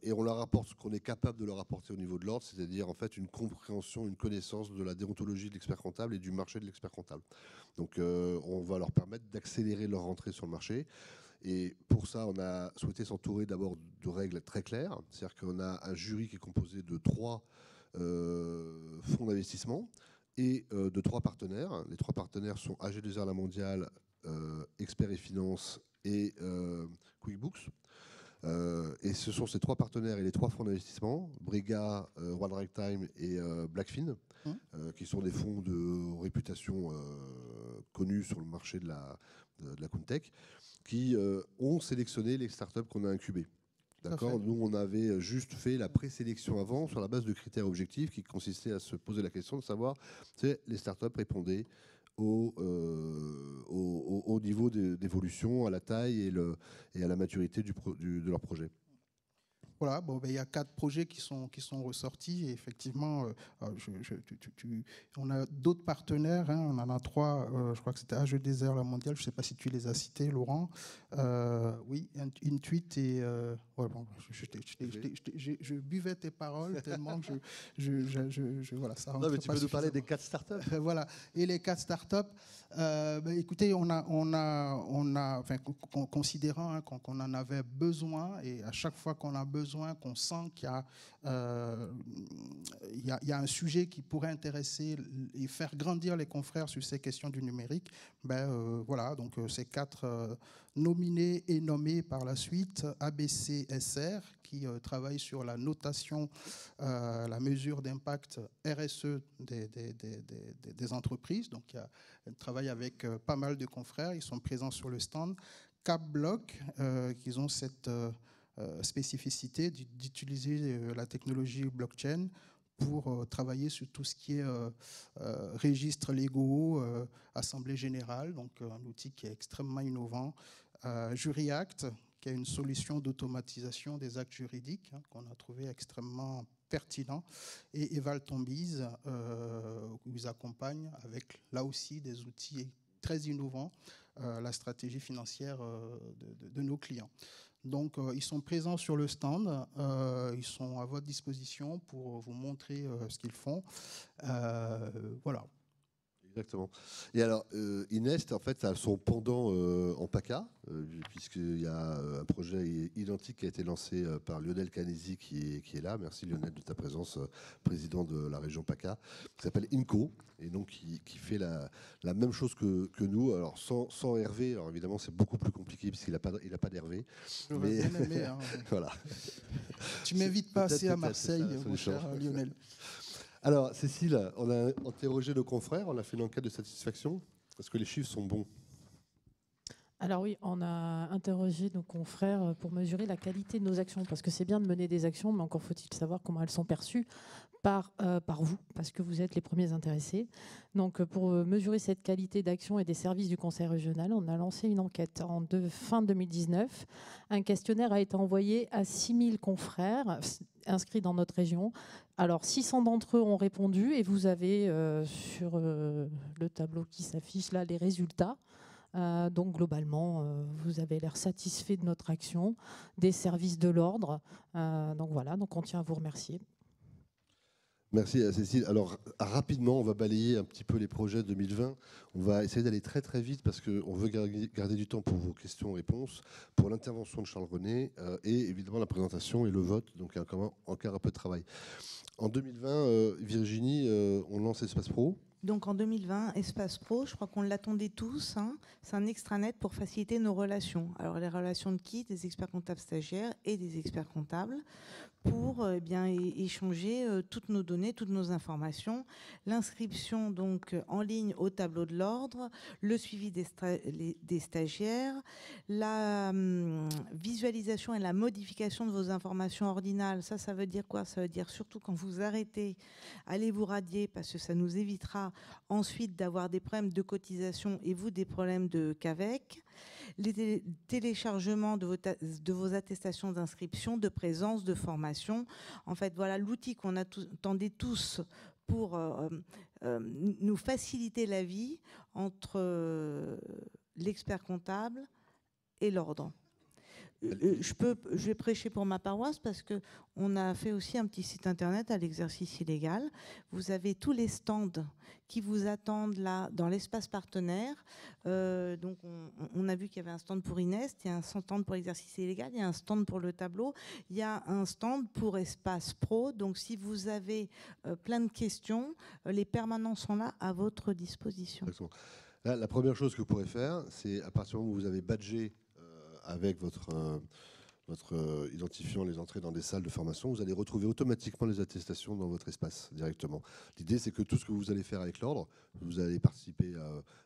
S1: Et on leur apporte ce qu'on est capable de leur apporter au niveau de l'ordre, c'est-à-dire en fait une compréhension, une connaissance de la déontologie de l'expert comptable et du marché de l'expert comptable. Donc on va leur permettre d'accélérer leur entrée sur le marché. Et pour ça, on a souhaité s'entourer d'abord de règles très claires. C'est-à-dire qu'on a un jury qui est composé de 3 fonds d'investissement et de 3 partenaires. Les 3 partenaires sont AG2R La Mondiale, Experts et Finances et QuickBooks. Et ce sont ces 3 partenaires et les 3 fonds d'investissement, Briga, One Ragtime et Blackfin, qui sont des fonds de réputation connus sur le marché de la CounTech, qui ont sélectionné les startups qu'on a incubées. D'accord. Nous, on avait juste fait la présélection avant sur la base de critères objectifs qui consistaient à se poser la question de savoir si les startups répondaient au niveau d'évolution, à la taille et à la maturité de leur projet.
S3: Voilà, bon, ben, il y a 4 projets qui sont ressortis. Et effectivement, on a d'autres partenaires. Hein, on en a 3. Je crois que c'était AG2R La Mondiale. Je ne sais pas si tu les as cités, Laurent. Oui, Intuit et... ouais, bon, je buvais tes paroles tellement que voilà, ça rentre.
S1: Non, mais tu peux nous parler des 4 startups.
S3: Voilà. Et les 4 startups, écoutez, enfin, considérant hein, qu'on en avait besoin, et à chaque fois qu'on a besoin, qu'on sent qu'il y a un sujet qui pourrait intéresser et faire grandir les confrères sur ces questions du numérique, voilà, donc ces 4 nominés et nommés par la suite, ABCSR, qui travaille sur la notation, la mesure d'impact RSE des entreprises. Donc, il travaille avec pas mal de confrères. Ils sont présents sur le stand. CapBlock, qui ont cette spécificité d'utiliser la technologie blockchain pour travailler sur tout ce qui est registres légaux, assemblée générale, donc un outil qui est extrêmement innovant. JuryAct, qui est une solution d'automatisation des actes juridiques hein, qu'on a trouvé extrêmement pertinent, et Eval Tombiz, qui vous accompagne avec là aussi des outils très innovants, la stratégie financière de nos clients. Donc, ils sont présents sur le stand, ils sont à votre disposition pour vous montrer ce qu'ils font. Voilà.
S1: Exactement. Et alors, Inest, en fait, a son pendant en PACA, puisqu'il y a un projet identique qui a été lancé par Lionel Canesi, qui est là. Merci Lionel de ta présence, président de la région PACA, qui s'appelle INCO, et donc qui fait la même chose que nous. Alors, sans Hervé, alors évidemment, c'est beaucoup plus compliqué, puisqu'il n'a pas d'Hervé.
S3: J'aurais bien aimé. Hein.
S1: Voilà.
S3: Tu m'invites pas assez à Marseille, mon cher Lionel.
S1: Alors, Cécile, on a interrogé nos confrères, on a fait une enquête de satisfaction. Est-ce que les chiffres sont bons ?
S4: Alors oui, on a interrogé nos confrères pour mesurer la qualité de nos actions, parce que c'est bien de mener des actions, mais encore faut-il savoir comment elles sont perçues par vous, parce que vous êtes les premiers intéressés. Donc pour mesurer cette qualité d'action et des services du Conseil régional, on a lancé une enquête fin 2019. Un questionnaire a été envoyé à 6000 confrères inscrits dans notre région. Alors 600 d'entre eux ont répondu et vous avez sur le tableau qui s'affiche là les résultats. Donc globalement, vous avez l'air satisfait de notre action, des services de l'ordre. Donc voilà, donc on tient à vous remercier.
S1: Merci à Cécile. Alors rapidement, on va balayer un petit peu les projets 2020. On va essayer d'aller très très vite parce qu'on veut garder du temps pour vos questions-réponses, pour l'intervention de Charles René et évidemment la présentation et le vote. Donc il y a encore un peu de travail. En 2020, Virginie, on lance Espace Pro.
S2: Donc en 2020, Espace Pro, je crois qu'on l'attendait tous, hein, c'est un extranet pour faciliter nos relations. Alors les relations de qui? Des experts comptables stagiaires et des experts comptables pour bien échanger toutes nos données, toutes nos informations. L'inscription donc en ligne au tableau de l'ordre, le suivi des stagiaires, la visualisation et la modification de vos informations ordinales. Ça veut dire quoi? Ça veut dire surtout quand vous arrêtez, allez vous radier parce que ça nous évitera ensuite d'avoir des problèmes de cotisation et vous des problèmes de CAVEC. Les téléchargements de vos attestations d'inscription, de présence, de formation. En fait, voilà l'outil qu'on attendait tous pour nous faciliter la vie entre l'expert comptable et l'ordre. Je vais prêcher pour ma paroisse parce qu'on a fait aussi un petit site internet à l'exercice illégal. Vous avez tous les stands qui vous attendent là dans l'espace partenaire. Donc on a vu qu'il y avait un stand pour Inès, il y a un stand pour l'exercice illégal, il y a un stand pour le tableau, il y a un stand pour Espace Pro. Donc si vous avez plein de questions, les permanents sont là à votre disposition.
S1: Là, la première chose que vous pourrez faire, c'est à partir du moment où vous avez badgé avec votre identifiant les entrées dans des salles de formation, vous allez retrouver automatiquement les attestations dans votre espace directement. L'idée, c'est que tout ce que vous allez faire avec l'ordre, vous allez participer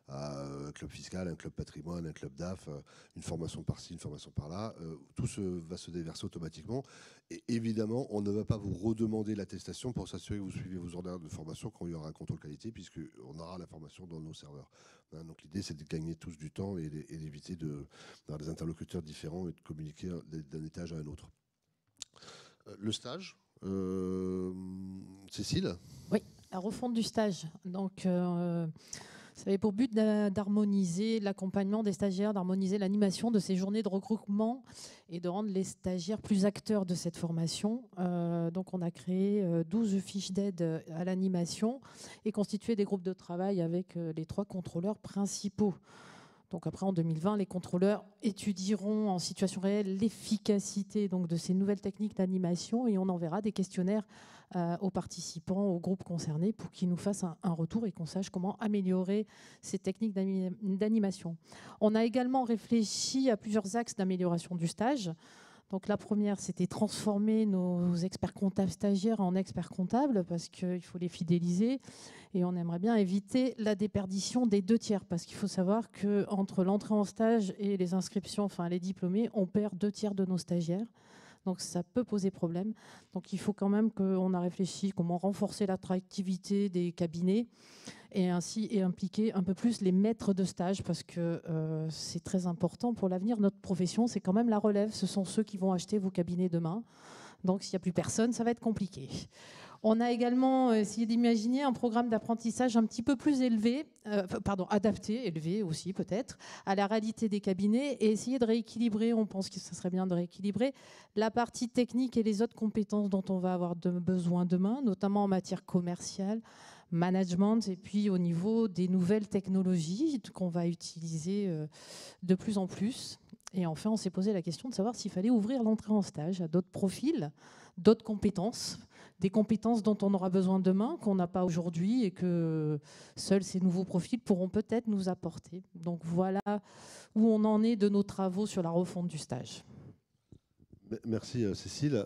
S1: à un club fiscal, un club patrimoine, un club DAF, une formation par-ci, une formation par-là, tout va se déverser automatiquement. Et évidemment, on ne va pas vous redemander l'attestation pour s'assurer que vous suivez vos ordres de formation quand il y aura un contrôle qualité, puisqu'on aura la formation dans nos serveurs. Donc l'idée, c'est de gagner tous du temps et d'éviter d'avoir des interlocuteurs différents et de communiquer d'un étage à un autre. Le stage, Cécile?
S4: Oui, la refonte du stage. Donc, ça avait pour but d'harmoniser l'accompagnement des stagiaires, d'harmoniser l'animation de ces journées de regroupement et de rendre les stagiaires plus acteurs de cette formation. Donc on a créé 12 fiches d'aide à l'animation et constitué des groupes de travail avec les 3 contrôleurs principaux. Donc après, en 2020, les contrôleurs étudieront en situation réelle l'efficacité donc, de ces nouvelles techniques d'animation et on enverra des questionnaires aux participants, aux groupes concernés pour qu'ils nous fassent un retour et qu'on sache comment améliorer ces techniques d'animation. On a également réfléchi à plusieurs axes d'amélioration du stage. Donc la première, c'était transformer nos experts comptables stagiaires en experts comptables parce qu'il faut les fidéliser et on aimerait bien éviter la déperdition des 2 tiers parce qu'il faut savoir qu'entre l'entrée en stage et les inscriptions, enfin les diplômés, on perd 2 tiers de nos stagiaires. Donc ça peut poser problème. Donc il faut quand même qu'on a réfléchi comment renforcer l'attractivité des cabinets et ainsi impliquer un peu plus les maîtres de stage parce que c'est très important pour l'avenir. Notre profession, c'est quand même la relève. Ce sont ceux qui vont acheter vos cabinets demain. Donc s'il n'y a plus personne, ça va être compliqué. On a également essayé d'imaginer un programme d'apprentissage un petit peu plus adapté, élevé aussi peut-être, à la réalité des cabinets et essayer de rééquilibrer, on pense que ça serait bien de rééquilibrer la partie technique et les autres compétences dont on va avoir besoin demain, notamment en matière commerciale, management et puis au niveau des nouvelles technologies qu'on va utiliser de plus en plus. Et enfin, on s'est posé la question de savoir s'il fallait ouvrir l'entrée en stage à d'autres profils, d'autres compétences, des compétences dont on aura besoin demain, qu'on n'a pas aujourd'hui et que seuls ces nouveaux profils pourront peut-être nous apporter. Donc voilà où on en est de nos travaux sur la refonte du stage.
S1: Merci Cécile.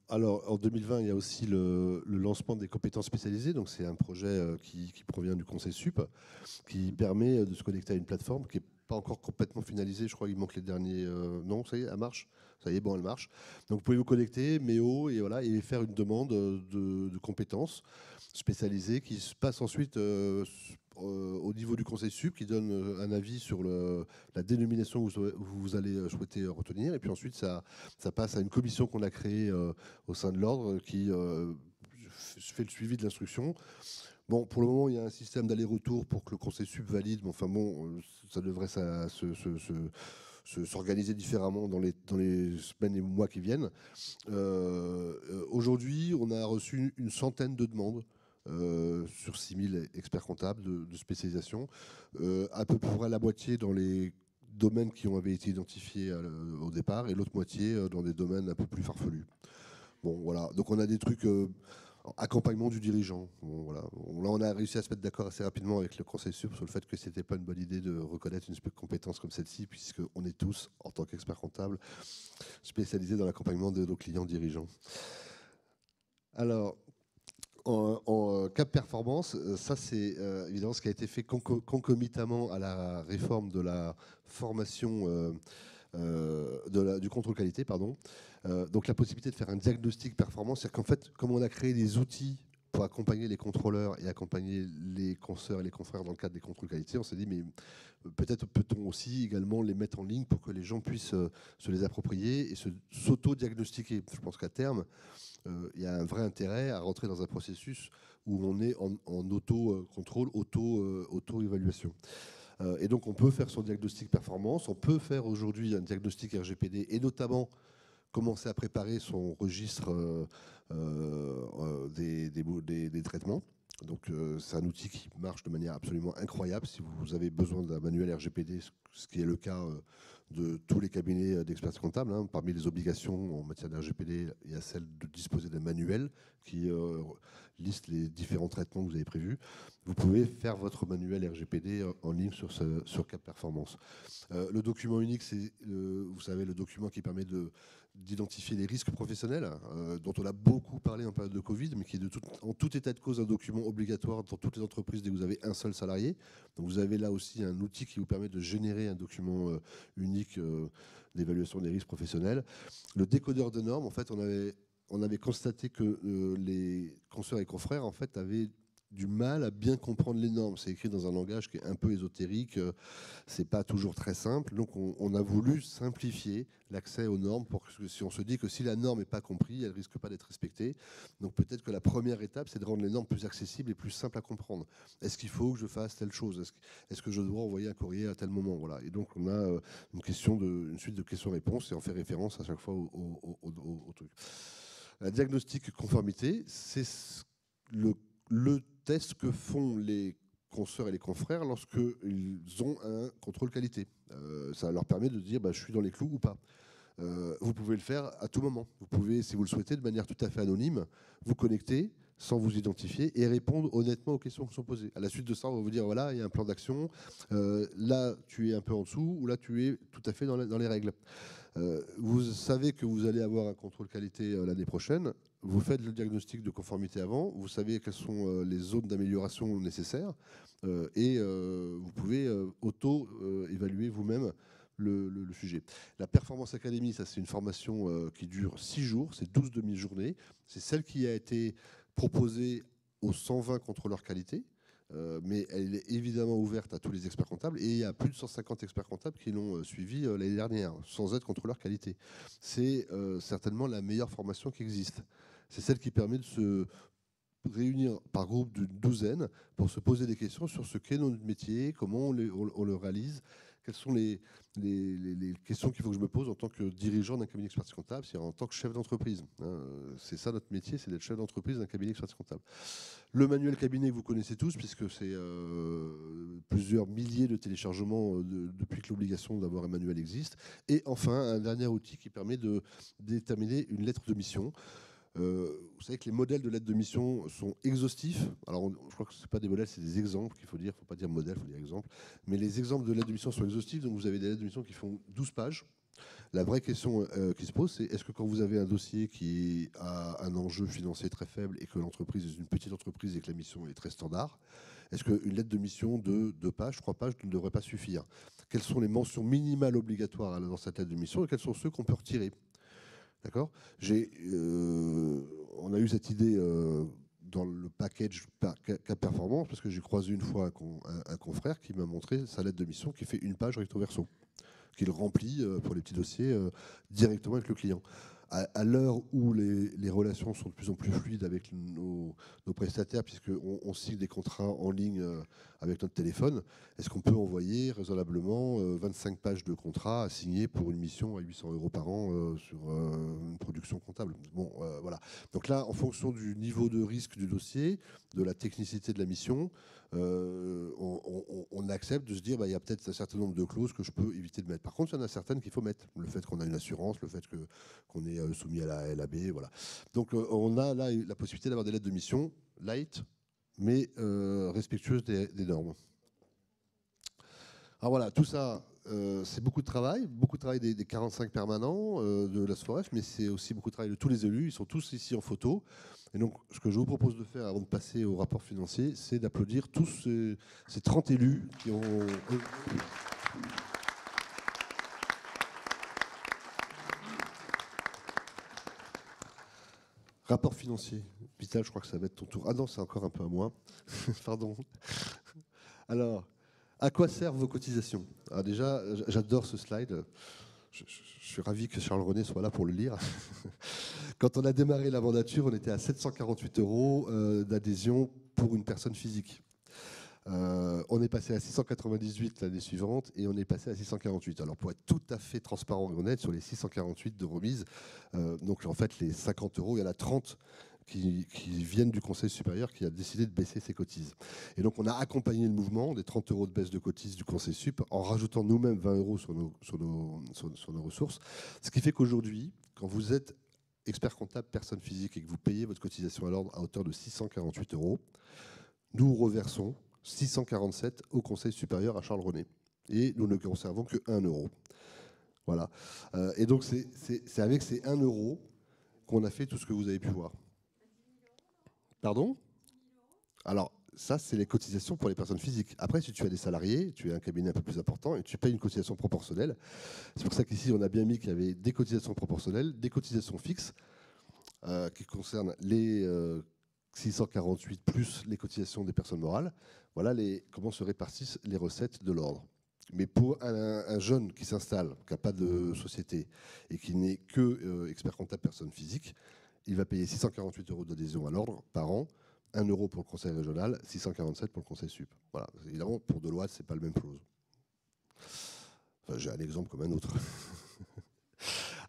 S1: Alors en 2020, il y a aussi le lancement des compétences spécialisées. Donc c'est un projet qui provient du Conseil Sup, qui permet de se connecter à une plateforme qui n'est pas encore complètement finalisée. Je crois qu'il manque les derniers. Non, ça y est, elle marche. Ça y est, bon, elle marche. Donc vous pouvez vous connecter, Méo, et voilà, et faire une demande de compétences spécialisées qui se passe ensuite au niveau du Conseil Sup, qui donne un avis sur la dénomination que vous allez souhaiter retenir. Et puis ensuite, ça passe à une commission qu'on a créée au sein de l'ordre qui fait le suivi de l'instruction. Bon, pour le moment, il y a un système d'aller-retour pour que le Conseil Sup valide. Mais enfin bon, ça devrait s'organiser différemment dans les semaines et mois qui viennent. Aujourd'hui, on a reçu une centaine de demandes sur 6000 experts comptables de spécialisation, à peu près la moitié dans les domaines qui avaient été identifiés au départ, et l'autre moitié dans des domaines un peu plus farfelus. Bon, voilà. Donc on a des trucs, accompagnement du dirigeant. Bon, voilà. Là, on a réussi à se mettre d'accord assez rapidement avec le Conseil sup sur le fait que c'était pas une bonne idée de reconnaître une compétence comme celle-ci, puisqu'on est tous, en tant qu'experts comptables, spécialisés dans l'accompagnement de nos clients dirigeants. Alors, en cap performance, ça c'est évidemment ce qui a été fait concomitamment à la réforme de la formation du contrôle qualité, pardon. Donc la possibilité de faire un diagnostic performance, c'est-à-dire qu'en fait, comme on a créé des outils pour accompagner les contrôleurs et accompagner les consoeurs et les confrères dans le cadre des contrôles qualité, on s'est dit mais peut-être peut-on aussi également les mettre en ligne pour que les gens puissent se les approprier et s'auto-diagnostiquer. Je pense qu'à terme, il y a un vrai intérêt à rentrer dans un processus où on est en auto-contrôle, auto-évaluation. Et donc on peut faire son diagnostic performance, on peut faire aujourd'hui un diagnostic RGPD et notamment commencer à préparer son registre des traitements. Donc c'est un outil qui marche de manière absolument incroyable. Si vous avez besoin d'un manuel RGPD, ce qui est le cas de tous les cabinets d'expertise comptable, hein, parmi les obligations en matière de RGPD, il y a celle de disposer d'un manuel qui liste les différents traitements que vous avez prévus. Vous pouvez faire votre manuel RGPD en ligne sur Cap Performance. Le document unique, c'est, vous savez, le document qui permet d'identifier les risques professionnels, dont on a beaucoup parlé en période de Covid, mais qui est en tout état de cause un document obligatoire dans toutes les entreprises dès que vous avez un seul salarié. Donc vous avez là aussi un outil qui vous permet de générer un document unique d'évaluation des risques professionnels. Le décodeur de normes, en fait, on avait constaté que les consoeurs et confrères en fait, avaient du mal à bien comprendre les normes. C'est écrit dans un langage qui est un peu ésotérique, c'est pas toujours très simple. Donc on a voulu simplifier l'accès aux normes pour que si on se dit que si la norme n'est pas comprise, elle risque pas d'être respectée. Donc peut-être que la première étape, c'est de rendre les normes plus accessibles et plus simples à comprendre. Est-ce qu'il faut que je fasse telle chose? Est-ce que je dois envoyer un courrier à tel moment? Voilà. Et donc on a une suite de questions-réponses et on fait référence à chaque fois au truc. Un diagnostic conformité, c'est le test que font les consoeurs et les confrères lorsqu'ils ont un contrôle qualité. Ça leur permet de dire je suis dans les clous ou pas. Vous pouvez le faire à tout moment. Vous pouvez, si vous le souhaitez, de manière tout à fait anonyme, vous connecter sans vous identifier et répondre honnêtement aux questions qui sont posées. À la suite de ça, on va vous dire voilà, il y a un plan d'action. Là, tu es un peu en dessous ou là, tu es tout à fait dans les règles. Vous savez que vous allez avoir un contrôle qualité l'année prochaine. Vous faites le diagnostic de conformité avant. Vous savez quelles sont les zones d'amélioration nécessaires et vous pouvez auto-évaluer vous-même le sujet. La Performance Academy, ça c'est une formation qui dure 6 jours, c'est 12 demi-journées. C'est celle qui a été proposée aux 120 contrôleurs qualité. Mais elle est évidemment ouverte à tous les experts comptables et il y a plus de 150 experts comptables qui l'ont suivi l'année dernière sans être contrôleur qualité. C'est certainement la meilleure formation qui existe. C'est celle qui permet de se réunir par groupe d'une douzaine pour se poser des questions sur ce qu'est notre métier, comment on le réalise, quelles sont les questions qu'il faut que je me pose en tant que dirigeant d'un cabinet d'expertise comptable, c'est-à-dire en tant que chef d'entreprise. C'est ça notre métier, c'est d'être chef d'entreprise d'un cabinet d'expertise comptable. Le manuel cabinet que vous connaissez tous, puisque c'est plusieurs milliers de téléchargements depuis que l'obligation d'avoir un manuel existe. Et enfin, un dernier outil qui permet de déterminer une lettre de mission. Vous savez que les modèles de lettres de mission sont exhaustifs. Alors, je crois que ce n'est pas des modèles, c'est des exemples qu'il faut dire. Il ne faut pas dire modèle, il faut dire exemple. Mais les exemples de lettres de mission sont exhaustifs. Donc, vous avez des lettres de mission qui font 12 pages. La vraie question qui se pose, c'est est-ce que quand vous avez un dossier qui a un enjeu financier très faible et que l'entreprise est une petite entreprise et que la mission est très standard, est-ce qu'une lettre de mission de 2 pages, 3 pages ne devrait pas suffire? Quelles sont les mentions minimales obligatoires dans cette lettre de mission et quels sont ceux qu'on peut retirer? D'accord. On a eu cette idée dans le package Cap Performance parce que j'ai croisé une fois un confrère qui m'a montré sa lettre de mission qui fait 1 page recto verso, qu'il remplit pour les petits dossiers directement avec le client. à l'heure où les relations sont de plus en plus fluides avec nos prestataires, puisqu'on signe des contrats en ligne avec notre téléphone, est-ce qu'on peut envoyer raisonnablement 25 pages de contrat à signer pour une mission à 800 € par an sur une production comptable? Bon, voilà. Donc là, en fonction du niveau de risque du dossier, de la technicité de la mission, on accepte de se dire, il y a peut-être un certain nombre de clauses que je peux éviter de mettre. Par contre, il y en a certaines qu'il faut mettre. Le fait qu'on a une assurance, le fait qu'on est soumis à la LAB, voilà. Donc on a là la possibilité d'avoir des lettres de mission light, mais respectueuses des normes. Alors voilà, tout ça, c'est beaucoup de travail des 45 permanents de la SFOREF, mais c'est aussi beaucoup de travail de tous les élus. Ils sont tous ici en photo. Et donc, ce que je vous propose de faire avant de passer au rapport financier, c'est d'applaudir tous ces 30 élus qui ont... Rapport financier. Vital, je crois que ça va être ton tour. Ah non, c'est encore un peu à moi. Pardon. Alors, à quoi servent vos cotisations? Alors déjà, j'adore ce slide. Je suis ravi que Charles René soit là pour le lire. Quand on a démarré la mandature, on était à 748 € d'adhésion pour une personne physique. On est passé à 698 l'année suivante et on est passé à 648. Alors pour être tout à fait transparent et honnête, sur les 648 de remise, donc en fait les 50 €, il y en a 30 qui viennent du Conseil supérieur qui a décidé de baisser ses cotises. Et donc on a accompagné le mouvement des 30 € de baisse de cotises du Conseil sup en rajoutant nous-mêmes 20 € sur nos ressources. Ce qui fait qu'aujourd'hui, quand vous êtes expert comptable, personne physique, et que vous payez votre cotisation à l'ordre à hauteur de 648 €, nous reversons 647 au Conseil supérieur à Charles René. Et nous ne conservons que 1 €. Voilà. Et donc c'est avec ces 1 € qu'on a fait tout ce que vous avez pu voir. Pardon? Alors, ça, c'est les cotisations pour les personnes physiques. Après, si tu as des salariés, tu as un cabinet un peu plus important et tu payes une cotisation proportionnelle. C'est pour ça qu'ici, on a bien mis qu'il y avait des cotisations proportionnelles, des cotisations fixes qui concernent les 648 plus les cotisations des personnes morales. Voilà comment se répartissent les recettes de l'ordre. Mais pour un jeune qui s'installe, qui n'a pas de société et qui n'est que expert comptable personne physique, il va payer 648 € d'adhésion à l'ordre par an, 1 € pour le conseil régional, 647 pour le conseil sup. Voilà. Évidemment, pour Deloitte, ce n'est pas la même chose. Enfin, j'ai un exemple comme un autre.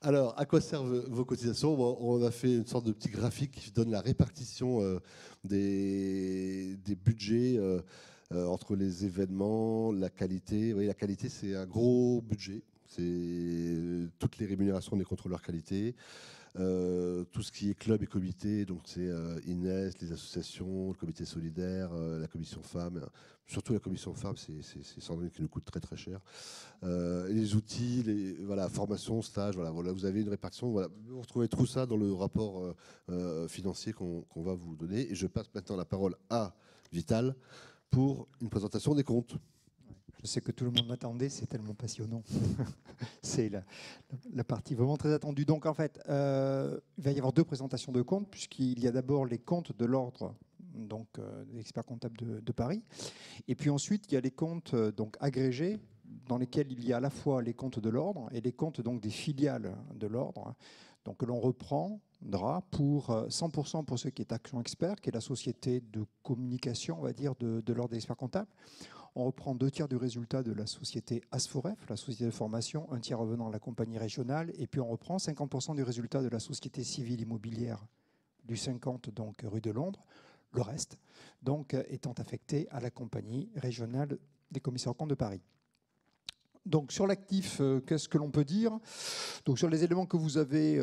S1: Alors, à quoi servent vos cotisations? Bon, on a fait une sorte de petit graphique qui donne la répartition des budgets entre les événements, la qualité. Vous voyez, la qualité, c'est un gros budget. C'est toutes les rémunérations des contrôleurs qualité. Tout ce qui est club et comité, donc c'est Inès, les associations, le comité solidaire, la commission femmes, surtout la commission femmes, c'est Sandrine qui nous coûte très très cher. Les outils, voilà, formation, stage, voilà, vous avez une répartition. Voilà, vous retrouvez tout ça dans le rapport financier qu'on va vous donner. Et je passe maintenant la parole à Vital pour une présentation des comptes.
S5: Je sais que tout le monde m'attendait, c'est tellement passionnant. C'est la partie vraiment très attendue. Donc en fait, il va y avoir deux présentations de comptes, puisqu'il y a d'abord les comptes de l'ordre, donc des experts comptables de Paris. Et puis ensuite, il y a les comptes donc agrégés, dans lesquels il y a à la fois les comptes de l'ordre et les comptes donc des filiales de l'ordre. Donc l'on reprendra pour 100% pour ce qui est Action Expert, qui est la société de communication, on va dire, de l'ordre des experts comptables. On reprend 2/3 du résultat de la société ASFOREF, la société de formation, 1/3 revenant à la compagnie régionale, et puis on reprend 50% du résultat de la société civile immobilière du 50, donc rue de Londres, le reste donc étant affecté à la compagnie régionale des commissaires aux comptes de Paris. Donc sur l'actif, qu'est-ce que l'on peut dire? Donc sur les éléments que vous avez,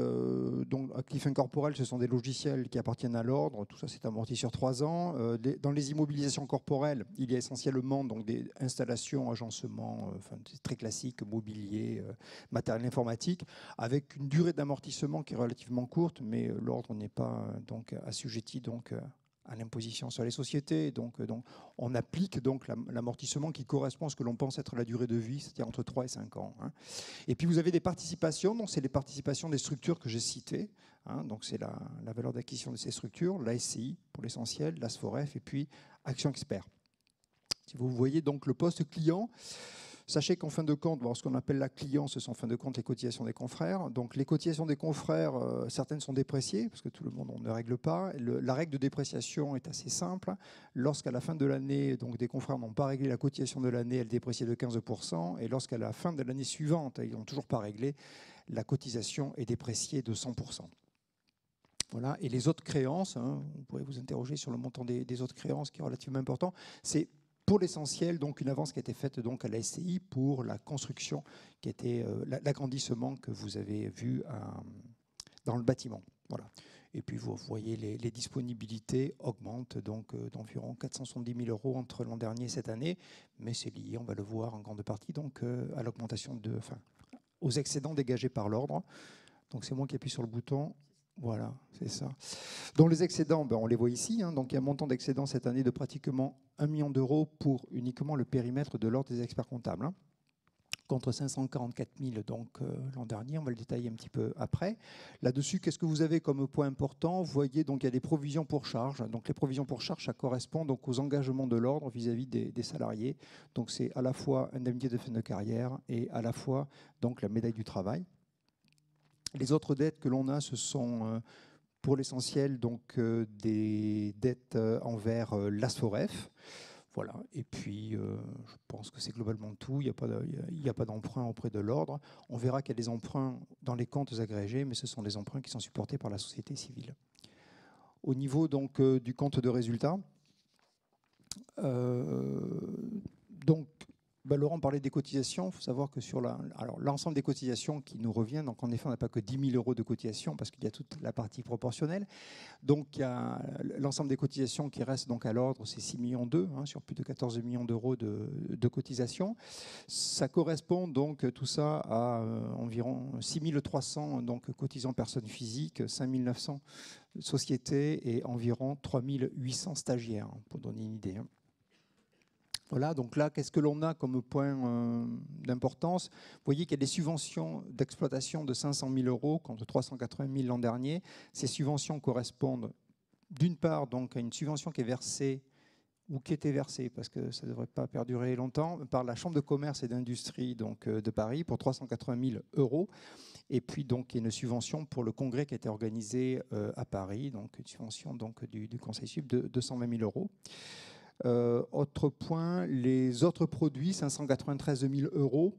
S5: donc actifs incorporels, ce sont des logiciels qui appartiennent à l'ordre. Tout ça, c'est amorti sur 3 ans. Dans les immobilisations corporelles, il y a essentiellement donc des installations, agencements, enfin très classiques, mobilier, matériel informatique, avec une durée d'amortissement qui est relativement courte, mais l'ordre n'est pas donc assujetti donc à l'imposition sur les sociétés. Donc on applique donc l'amortissement qui correspond à ce que l'on pense être la durée de vie, c'est-à-dire entre 3 et 5 ans. Et puis vous avez des participations, donc c'est les participations des structures que j'ai citées. Donc c'est la valeur d'acquisition de ces structures, la SCI pour l'essentiel, la SFOREF et puis Action Expert. Si vous voyez donc le poste client, Sachez qu'en fin de compte, ce qu'on appelle la client, ce sont en fin de compte les cotisations des confrères. Donc les cotisations des confrères, certaines sont dépréciées, parce que tout le monde on ne règle pas. La règle de dépréciation est assez simple. Lorsqu'à la fin de l'année, donc des confrères n'ont pas réglé la cotisation de l'année, elle est dépréciée de 15%. Et lorsqu'à la fin de l'année suivante, ils n'ont toujours pas réglé, la cotisation est dépréciée de 100%. Voilà. Et les autres créances, vous pourrez vous interroger sur le montant des autres créances qui est relativement important. C'est pour l'essentiel donc une avance qui a été faite donc à la SCI pour la construction qui était l'agrandissement que vous avez vu dans le bâtiment. Voilà. Et puis vous voyez les disponibilités augmentent donc d'environ 470 000 € entre l'an dernier et cette année, mais c'est lié, on va le voir en grande partie donc à l'augmentation aux excédents dégagés par l'ordre. Donc c'est moi qui appuie sur le bouton. Voilà, c'est ça. Donc les excédents, on les voit ici. Donc il y a un montant d'excédent cette année de pratiquement 1 million d'euros pour uniquement le périmètre de l'ordre des experts comptables, contre 544 000 donc l'an dernier. On va le détailler un petit peu après. Là-dessus, qu'est-ce que vous avez comme point important? Vous voyez, donc il y a des provisions pour charges. Donc les provisions pour charges, ça correspond donc aux engagements de l'ordre vis-à-vis des salariés. Donc c'est à la fois indemnité de fin de carrière et à la fois donc la médaille du travail. Les autres dettes que l'on a, ce sont pour l'essentiel donc des dettes envers l'ASFOREF. Voilà. Et puis, je pense que c'est globalement tout. Il n'y a pas d'emprunt auprès de l'ordre. On verra qu'il y a des emprunts dans les comptes agrégés, mais ce sont des emprunts qui sont supportés par la société civile. Au niveau donc du compte de résultat, Laurent parlait des cotisations. Il faut savoir que sur l'ensemble des cotisations qui nous revient, donc en effet, on n'a pas que 10 000 € de cotisations parce qu'il y a toute la partie proportionnelle. Donc, il y a l'ensemble des cotisations qui restent donc à l'ordre, c'est 6,2 millions sur plus de 14 millions d'euros de cotisations. Ça correspond donc tout ça à environ 6 300 donc, cotisants personnes physiques, 5 900 sociétés et environ 3 800 stagiaires, pour donner une idée. Voilà, donc là, qu'est-ce que l'on a comme point d'importance? Vous voyez qu'il y a des subventions d'exploitation de 500 000 € contre 380 000 l'an dernier. Ces subventions correspondent d'une part donc, à une subvention qui est versée, ou qui était versée, parce que ça ne devrait pas perdurer longtemps, par la Chambre de commerce et d'industrie de Paris pour 380 000 €. Et puis donc, il y a une subvention pour le congrès qui a été organisé à Paris, donc une subvention donc, du Conseil Sup de 220 000 €. Autre point, les autres produits, 593 000 €,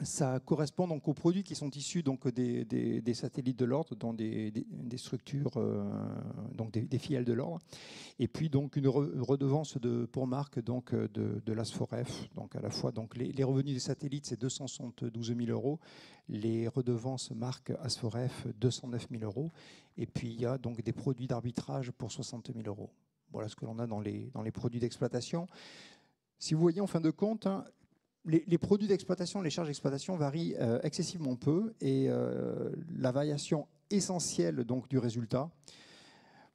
S5: ça correspond donc aux produits qui sont issus donc des satellites de l'ordre, dans des structures, donc des filiales de l'ordre. Et puis donc une redevance pour marque donc de l'ASFOREF. Donc à la fois donc les revenus des satellites, c'est 272 000 €. Les redevances marque ASFOREF, 209 000 €. Et puis il y a donc des produits d'arbitrage pour 60 000 €. Voilà ce que l'on a dans les produits d'exploitation. Si vous voyez, en fin de compte, les produits d'exploitation, les charges d'exploitation varient excessivement peu et la variation essentielle donc, du résultat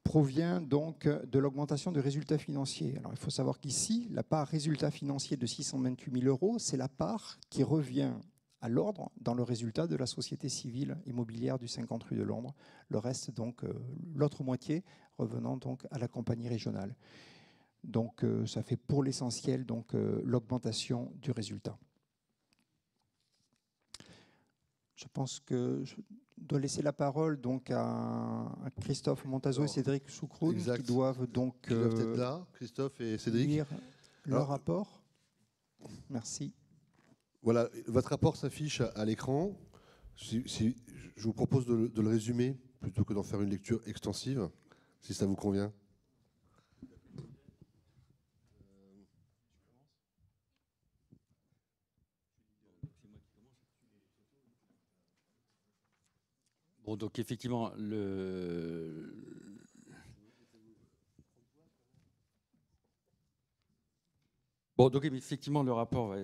S5: provient donc de l'augmentation du résultat financier. Alors, il faut savoir qu'ici, la part résultat financier de 628 000 €, c'est la part qui revient à l'ordre dans le résultat de la société civile immobilière du 50 rue de Londres. Le reste, donc, l'autre moitié, revenant donc à la compagnie régionale. Donc, ça fait pour l'essentiel donc l'augmentation du résultat. Je pense que je dois laisser la parole donc à Christophe Montazo et Cédric Choucroune qui doivent donc
S1: être là, Christophe et Cédric,
S5: lire leur rapport. Merci.
S1: Voilà, votre rapport s'affiche à l'écran. Je vous propose de le résumer plutôt que d'en faire une lecture extensive, si ça vous convient.
S6: Bon, donc effectivement, le rapport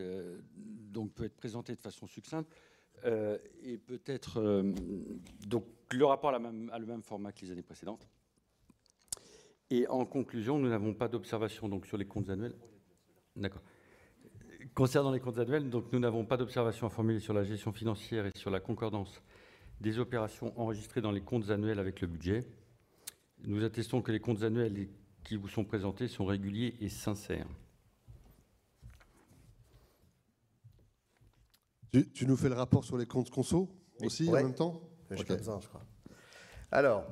S6: donc peut être présenté de façon succincte et peut-être donc le rapport a le même format que les années précédentes. Et en conclusion, nous n'avons pas d'observation donc sur les comptes annuels. D'accord. Concernant les comptes annuels, donc nous n'avons pas d'observation à formuler sur la gestion financière et sur la concordance des opérations enregistrées dans les comptes annuels avec le budget. Nous attestons que les comptes annuels qui vous sont présentés sont réguliers et sincères.
S1: Tu nous fais le rapport sur les comptes conso aussi
S7: Ouais.
S1: en même temps?
S7: J'ai
S1: Ok.
S7: pas besoin, je crois. Alors,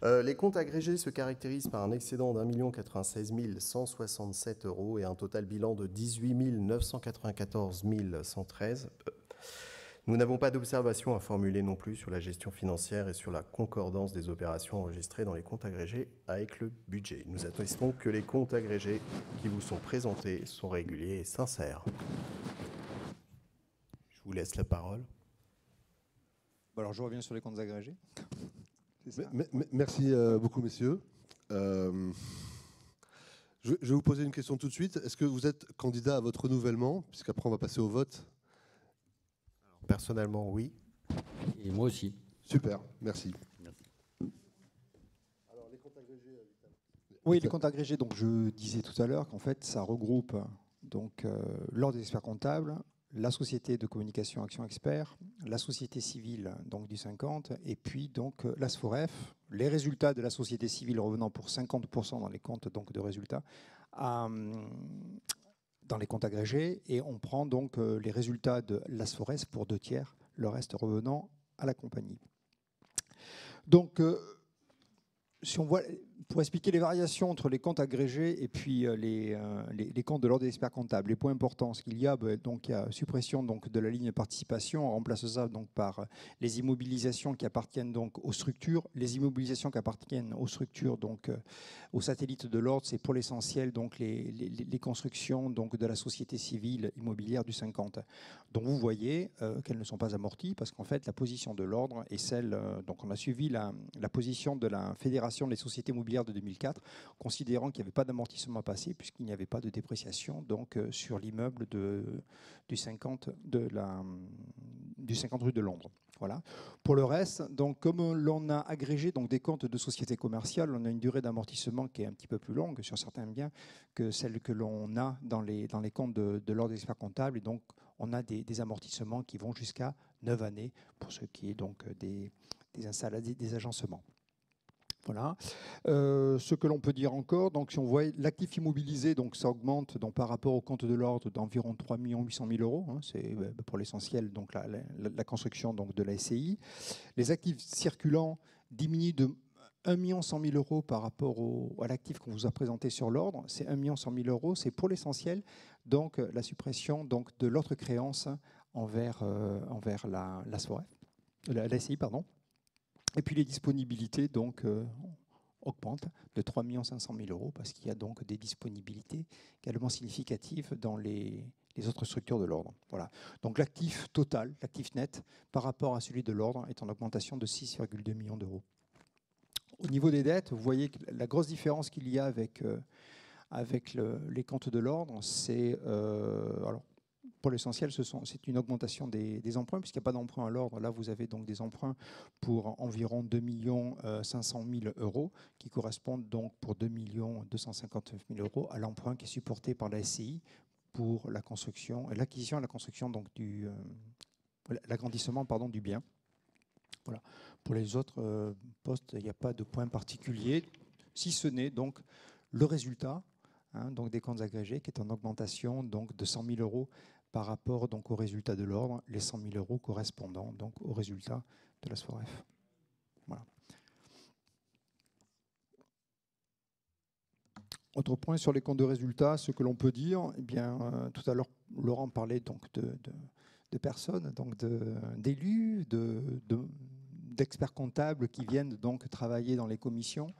S7: les comptes agrégés se caractérisent par un excédent d'1 196 167 € et un total bilan de 18 994 113. Nous n'avons pas d'observation à formuler non plus sur la gestion financière et sur la concordance des opérations enregistrées dans les comptes agrégés avec le budget. Nous attestons que les comptes agrégés qui vous sont présentés sont réguliers et sincères. Je vous laisse la parole.
S5: Alors, je reviens sur les comptes agrégés. C'est ça.
S1: Merci beaucoup, messieurs. Je vais vous poser une question tout de suite. Est-ce que vous êtes candidat à votre renouvellement, puisqu'après on va passer au vote?
S7: Personnellement, oui.
S6: Et moi aussi.
S1: Super, merci.
S5: Oui, les comptes agrégés, donc je disais tout à l'heure qu'en fait, ça regroupe donc l'ordre des experts comptables, la société de communication Action Expert, la société civile donc du 50, et puis donc l'ASFOREF, les résultats de la société civile revenant pour 50% dans les comptes donc de résultats, dans les comptes agrégés, et on prend donc les résultats de l'ASFOREF pour 2/3, le reste revenant à la compagnie. Donc, si on voit, pour expliquer les variations entre les comptes agrégés et puis les comptes de l'ordre des experts comptables, les points importants, ce qu'il y a, donc il y a suppression donc de la ligne de participation, on remplace ça donc par les immobilisations qui appartiennent donc aux structures, les immobilisations qui appartiennent aux structures donc aux satellites de l'ordre, c'est pour l'essentiel donc les constructions donc de la société civile immobilière du 50. Donc vous voyez qu'elles ne sont pas amorties parce qu'en fait la position de l'ordre est celle, donc on a suivi la position de la Fédération des sociétés immobilières de 2004, considérant qu'il n'y avait pas d'amortissement à passer puisqu'il n'y avait pas de dépréciation donc sur l'immeuble du 50 rue de Londres. Voilà. Pour le reste, donc comme l'on a agrégé donc des comptes de sociétés commerciales, on a une durée d'amortissement qui est un petit peu plus longue sur certains biens que celle que l'on a dans les comptes de l'ordre des experts comptables, et donc on a des amortissements qui vont jusqu'à 9 années pour ce qui est donc des agencements. Voilà. Ce que l'on peut dire encore, donc si on voit l'actif immobilisé, donc ça augmente donc par rapport au compte de l'ordre d'environ 3 800 000 €. Hein, c'est pour l'essentiel donc la construction donc de la SCI. Les actifs circulants diminuent de 1 100 000 € par rapport à l'actif qu'on vous a présenté sur l'ordre. C'est 1 100 000 €. C'est pour l'essentiel donc la suppression donc de l'autre créance envers la SCI, pardon. Et puis les disponibilités donc augmentent de 3 500 000 € parce qu'il y a donc des disponibilités également significatives dans les autres structures de l'ordre. Voilà. Donc l'actif total, l'actif net, par rapport à celui de l'ordre, est en augmentation de 6,2 millions d'euros. Au niveau des dettes, vous voyez que la grosse différence qu'il y a avec les comptes de l'ordre, c'est alors pour l'essentiel, c'est une augmentation des emprunts, puisqu'il n'y a pas d'emprunt à l'ordre. Là, vous avez donc des emprunts pour environ 2 500 000 € qui correspondent donc pour 2 259 000 € à l'emprunt qui est supporté par la SCI pour la construction, l'acquisition et la construction donc l'agrandissement du bien. Voilà. Pour les autres postes, il n'y a pas de point particulier, si ce n'est donc le résultat donc des comptes agrégés qui est en augmentation donc de 100 000 € par rapport donc au résultat de l'ordre, les 100 000 € correspondant donc au résultat de la SFOREF. Voilà. Autre point sur les comptes de résultats, ce que l'on peut dire, eh bien, tout à l'heure, Laurent parlait donc de personnes, donc d'élus, d'experts comptables qui viennent donc travailler dans les commissions.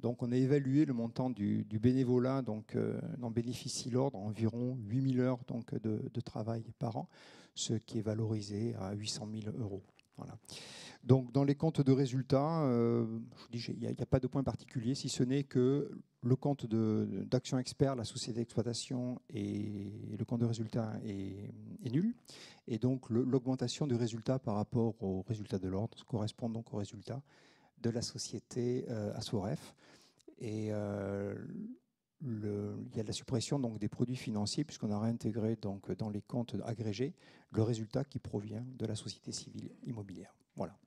S5: Donc, on a évalué le montant du bénévolat, donc dont bénéficie l'ordre, environ 8 000 heures donc, de travail par an, ce qui est valorisé à 800 000 €. Voilà. Donc, dans les comptes de résultats, je vous dis, il n'y a pas de point particulier, si ce n'est que le compte d'Action Expert, la société d'exploitation, et le compte de résultat est nul. Et donc, l'augmentation du résultat par rapport au résultat de l'ordre correspond donc au résultat de la société ASFOREF. Et il y a la suppression donc, des produits financiers, puisqu'on a réintégré donc, dans les comptes agrégés le résultat qui provient de la société civile immobilière. Voilà.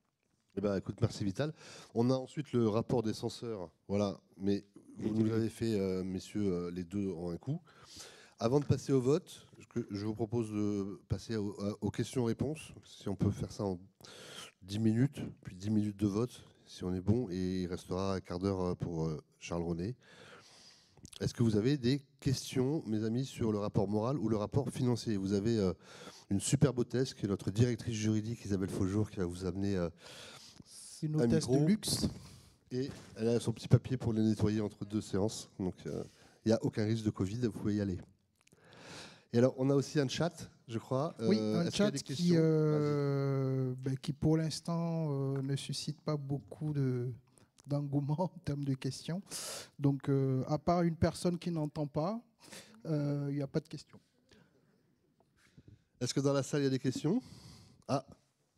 S1: Eh ben, écoute, merci Vital. On a ensuite le rapport des censeurs. Voilà, mais vous nous l'avez fait, messieurs, les deux en un coup. Avant de passer au vote, je vous propose de passer aux questions-réponses. Si on peut faire ça en 10 minutes, puis 10 minutes de vote, si on est bon, et il restera un quart d'heure pour Charles René. Est-ce que vous avez des questions, mes amis, sur le rapport moral ou le rapport financier? Vous avez une superbe hôtesse qui est notre directrice juridique, Isabelle Faujour, qui va vous amener
S3: Une
S1: un
S3: hôtesse
S1: micro.
S3: de luxe.
S1: Et elle a son petit papier pour le nettoyer entre 2 séances. Donc, il n'y a aucun risque de Covid, vous pouvez y aller. Et alors, on a aussi un chat, je crois.
S3: Oui, un
S1: est-ce qu'il y a
S3: chat
S1: des questions?
S3: qui pour l'instant ne suscite pas beaucoup d'engouement en termes de questions. Donc, à part une personne qui n'entend pas, il n'y a pas de questions.
S1: Est-ce que dans la salle, il y a des questions? Ah,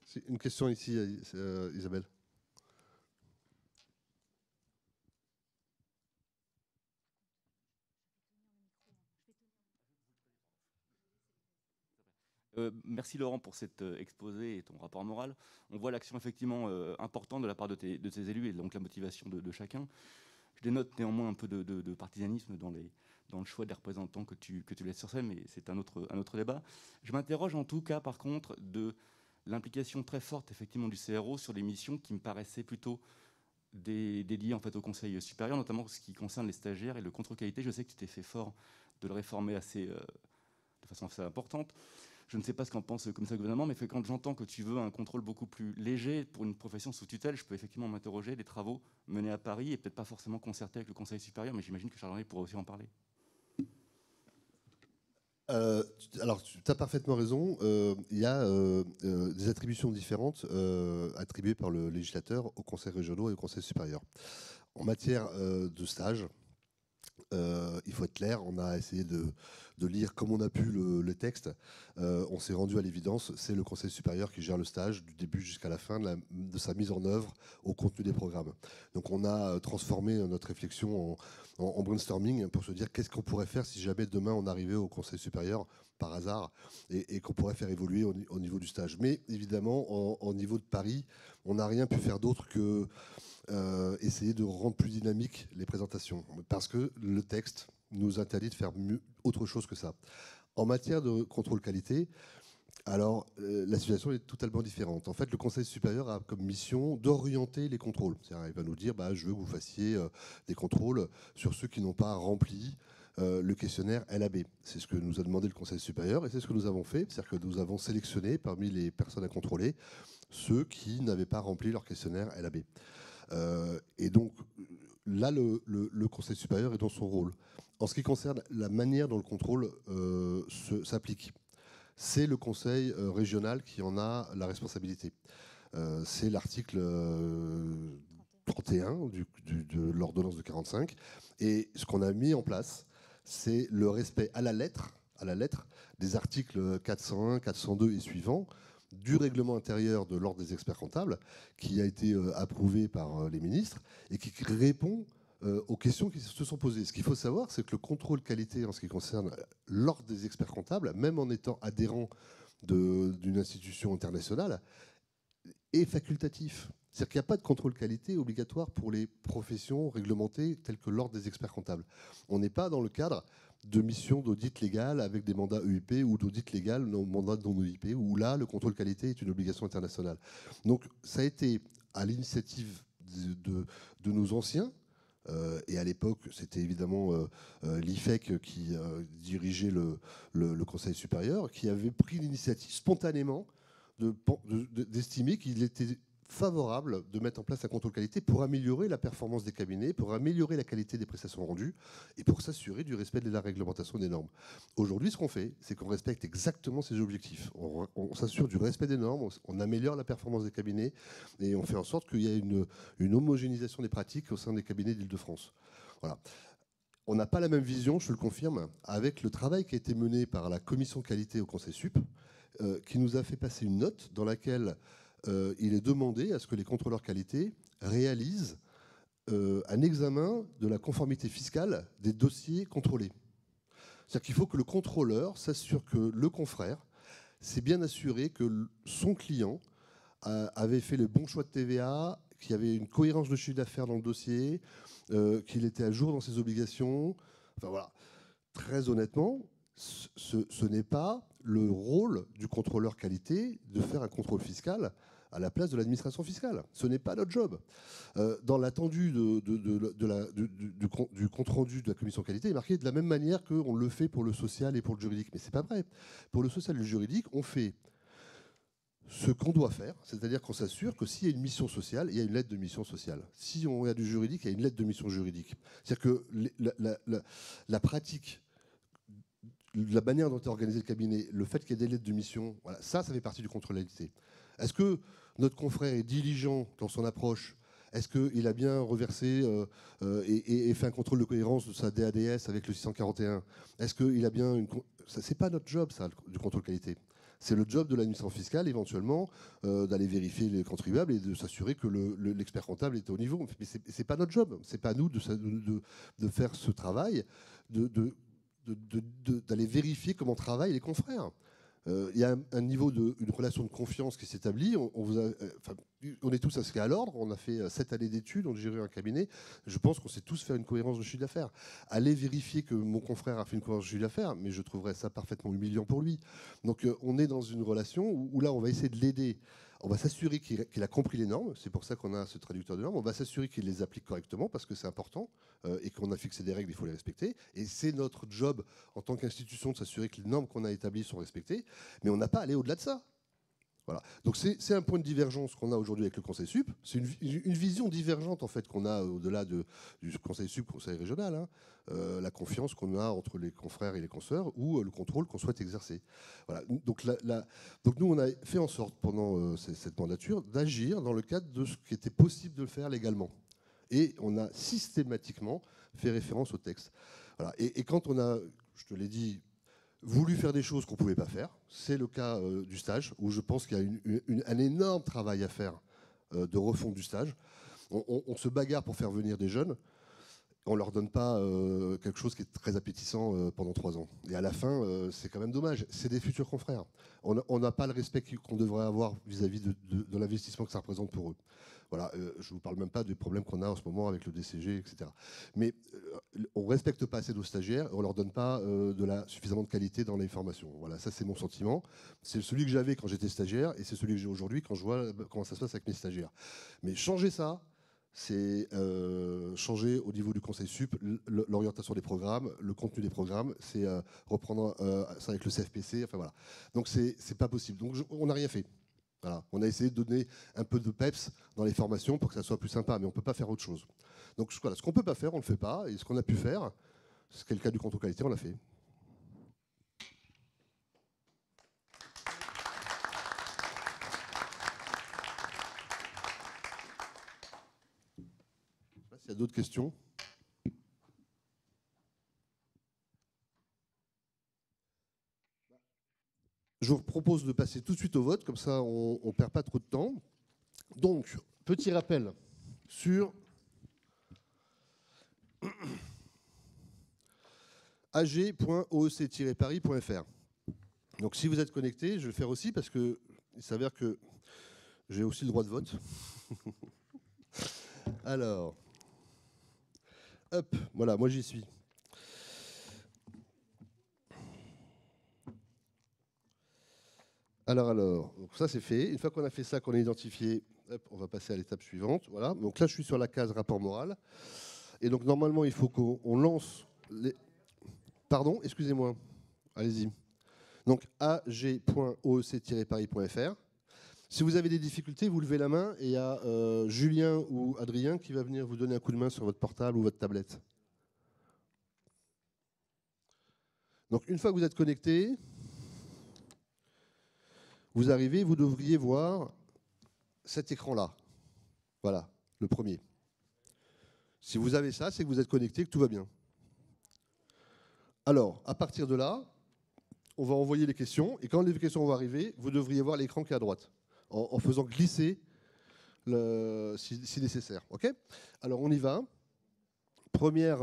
S1: c'est une question ici, Isabelle.
S8: Merci Laurent pour cet exposé et ton rapport moral. On voit l'action effectivement importante de la part de tes élus et donc la motivation de chacun. Je dénote néanmoins un peu de partisanisme dans le choix des représentants que tu laisses sur scène, mais c'est un autre débat. Je m'interroge en tout cas par contre de l'implication très forte effectivement du CRO sur des missions qui me paraissaient plutôt dédiées en fait au Conseil supérieur, notamment ce qui concerne les stagiaires et le contrôle qualité. Je sais que tu t'es fait fort de le réformer de façon assez importante. Je ne sais pas ce qu'en pense le commissaire du gouvernement, mais quand j'entends que tu veux un contrôle beaucoup plus léger pour une profession sous tutelle, je peux effectivement m'interroger des travaux menés à Paris et peut-être pas forcément concertés avec le Conseil supérieur, mais j'imagine que Charles-Henri pourra aussi en parler.
S1: Alors, tu as parfaitement raison. Il y a des attributions différentes attribuées par le législateur aux conseils régionaux et au conseil supérieur. En matière de stage, il faut être clair, on a essayé de lire comme on a pu le texte. On s'est rendu à l'évidence, c'est le Conseil supérieur qui gère le stage du début jusqu'à la fin de sa mise en œuvre au contenu des programmes. Donc on a transformé notre réflexion en brainstorming pour se dire qu'est-ce qu'on pourrait faire si jamais demain on arrivait au Conseil supérieur par hasard et qu'on pourrait faire évoluer au niveau du stage. Mais évidemment, au niveau de Paris, on n'a rien pu faire d'autre que essayer de rendre plus dynamiques les présentations, parce que le texte nous interdit de faire autre chose que ça. En matière de contrôle qualité, alors la situation est totalement différente. En fait, le Conseil supérieur a comme mission d'orienter les contrôles. C'est-à-dire, il va nous dire, je veux que vous fassiez des contrôles sur ceux qui n'ont pas rempli le questionnaire LAB. C'est ce que nous a demandé le Conseil supérieur et c'est ce que nous avons fait. C'est-à-dire que nous avons sélectionné parmi les personnes à contrôler ceux qui n'avaient pas rempli leur questionnaire LAB. Et donc là, le Conseil supérieur est dans son rôle. En ce qui concerne la manière dont le contrôle s'applique, c'est le Conseil régional qui en a la responsabilité. C'est l'article 31 de l'ordonnance de 45. Et ce qu'on a mis en place, c'est le respect à la lettre des articles 401, 402 et suivants du règlement intérieur de l'ordre des experts comptables, qui a été approuvé par les ministres et qui répond aux questions qui se sont posées. Ce qu'il faut savoir, c'est que le contrôle qualité en ce qui concerne l'ordre des experts comptables, même en étant adhérent d'une institution internationale, est facultatif. C'est-à-dire qu'il n'y a pas de contrôle qualité obligatoire pour les professions réglementées telles que l'ordre des experts comptables. On n'est pas dans le cadre de missions d'audit légal avec des mandats EIP ou d'audit légal mandat non EIP, où là, le contrôle qualité est une obligation internationale. Donc ça a été à l'initiative de nos anciens, et à l'époque, c'était évidemment l'IFEC qui dirigeait le Conseil supérieur, qui avait pris l'initiative spontanément d'estimer qu'il était favorable de mettre en place un contrôle qualité pour améliorer la performance des cabinets, pour améliorer la qualité des prestations rendues et pour s'assurer du respect de la réglementation des normes. Aujourd'hui, ce qu'on fait, c'est qu'on respecte exactement ces objectifs. On s'assure du respect des normes, on améliore la performance des cabinets et on fait en sorte qu'il y ait une homogénéisation des pratiques au sein des cabinets d'Île-de-France. Voilà. On n'a pas la même vision, je le confirme, avec le travail qui a été mené par la commission qualité au Conseil sup, qui nous a fait passer une note dans laquelle il est demandé à ce que les contrôleurs qualité réalisent un examen de la conformité fiscale des dossiers contrôlés. C'est-à-dire qu'il faut que le contrôleur s'assure que le confrère s'est bien assuré que son client avait fait le bon choix de TVA, qu'il y avait une cohérence de chiffre d'affaires dans le dossier, qu'il était à jour dans ses obligations. Enfin voilà. Très honnêtement, ce n'est pas le rôle du contrôleur qualité de faire un contrôle fiscal à la place de l'administration fiscale. Ce n'est pas notre job. Dans l'attendu du compte-rendu de la commission qualité, il est marqué de la même manière qu'on le fait pour le social et pour le juridique. Mais ce n'est pas vrai. Pour le social et le juridique, on fait ce qu'on doit faire, c'est-à-dire qu'on s'assure que s'il y a une mission sociale, il y a une lettre de mission sociale. Si on a du juridique, il y a une lettre de mission juridique. C'est-à-dire que la pratique, la manière dont est organisé le cabinet, le fait qu'il y ait des lettres de mission, voilà, ça fait partie du contrôle qualité. Est-ce que notre confrère est diligent dans son approche? Est-ce qu'il a bien reversé et fait un contrôle de cohérence de sa DADS avec le 641? Est-ce qu'il a bien une... C'est pas notre job, ça, du contrôle qualité. C'est le job de l'administration fiscale, éventuellement, d'aller vérifier les contribuables et de s'assurer que l'expert comptable est au niveau. Mais c'est pas notre job. C'est pas à nous de faire ce travail, d'aller vérifier comment travaillent les confrères. Il y a un niveau une relation de confiance qui s'établit. On est tous inscrits à l'ordre. On a fait 7 années d'études, on a géré un cabinet. Je pense qu'on sait tous faire une cohérence de chiffre d'affaires. Aller vérifier que mon confrère a fait une cohérence de chiffre d'affaires, mais je trouverais ça parfaitement humiliant pour lui. Donc on est dans une relation où là, on va essayer de l'aider. On va s'assurer qu'il a compris les normes. C'est pour ça qu'on a ce traducteur de normes. On va s'assurer qu'il les applique correctement parce que c'est important et qu'on a fixé des règles, il faut les respecter. Et c'est notre job en tant qu'institution de s'assurer que les normes qu'on a établies sont respectées. Mais on n'a pas à aller au-delà de ça. Voilà. Donc c'est un point de divergence qu'on a aujourd'hui avec le Conseil Sup. C'est une vision divergente en fait qu'on a au-delà du Conseil Sup, Conseil régional. Hein. La confiance qu'on a entre les confrères et les consoeurs ou le contrôle qu'on souhaite exercer. Voilà. Donc nous on a fait en sorte pendant cette mandature d'agir dans le cadre de ce qui était possible de le faire légalement. Et on a systématiquement fait référence au texte. Voilà. Et quand on a, je te l'ai dit, voulu faire des choses qu'on ne pouvait pas faire. C'est le cas du stage, où je pense qu'il y a un énorme travail à faire de refonte du stage. On se bagarre pour faire venir des jeunes. On ne leur donne pas quelque chose qui est très appétissant pendant 3 ans. Et à la fin, c'est quand même dommage. C'est des futurs confrères. On n'a pas le respect qu'on devrait avoir vis-à-vis de l'investissement que ça représente pour eux. Voilà, je ne vous parle même pas des problèmes qu'on a en ce moment avec le DCG, etc. Mais on ne respecte pas assez nos stagiaires, on ne leur donne pas suffisamment de qualité dans les formations. Voilà, ça c'est mon sentiment. C'est celui que j'avais quand j'étais stagiaire et c'est celui que j'ai aujourd'hui quand je vois comment ça se passe avec mes stagiaires. Mais changer ça, c'est changer au niveau du Conseil Sup l'orientation des programmes, le contenu des programmes, c'est reprendre ça avec le CFPC, enfin voilà. Donc c'est pas possible. Donc on n'a rien fait. Voilà. On a essayé de donner un peu de peps dans les formations pour que ça soit plus sympa, mais on ne peut pas faire autre chose. Donc voilà, ce qu'on ne peut pas faire, on ne le fait pas, et ce qu'on a pu faire, c'est le cas du contrôle qualité, on l'a fait. S'il y a d'autres questions. Je vous propose de passer tout de suite au vote, comme ça on ne perd pas trop de temps. Donc, petit rappel sur ag.oec-paris.fr. Donc si vous êtes connecté, je vais le faire aussi parce qu'il s'avère que j'ai aussi le droit de vote. Alors, hop, voilà, moi j'y suis. Alors, donc ça c'est fait. Une fois qu'on a fait ça, qu'on a identifié, hop, on va passer à l'étape suivante. Voilà. Donc là, je suis sur la case rapport moral. Et donc normalement, il faut qu'on lance les... Pardon, excusez-moi. Allez-y. Donc ag.oec-paris.fr. Si vous avez des difficultés, vous levez la main et il y a Julien ou Adrien qui va venir vous donner un coup de main sur votre portable ou votre tablette. Donc une fois que vous êtes connecté, vous arrivez, vous devriez voir cet écran-là. Voilà, le premier. Si vous avez ça, c'est que vous êtes connecté, que tout va bien. Alors, à partir de là, on va envoyer les questions. Et quand les questions vont arriver, vous devriez voir l'écran qui est à droite, en faisant glisser si nécessaire. OK ? Alors, on y va. Premier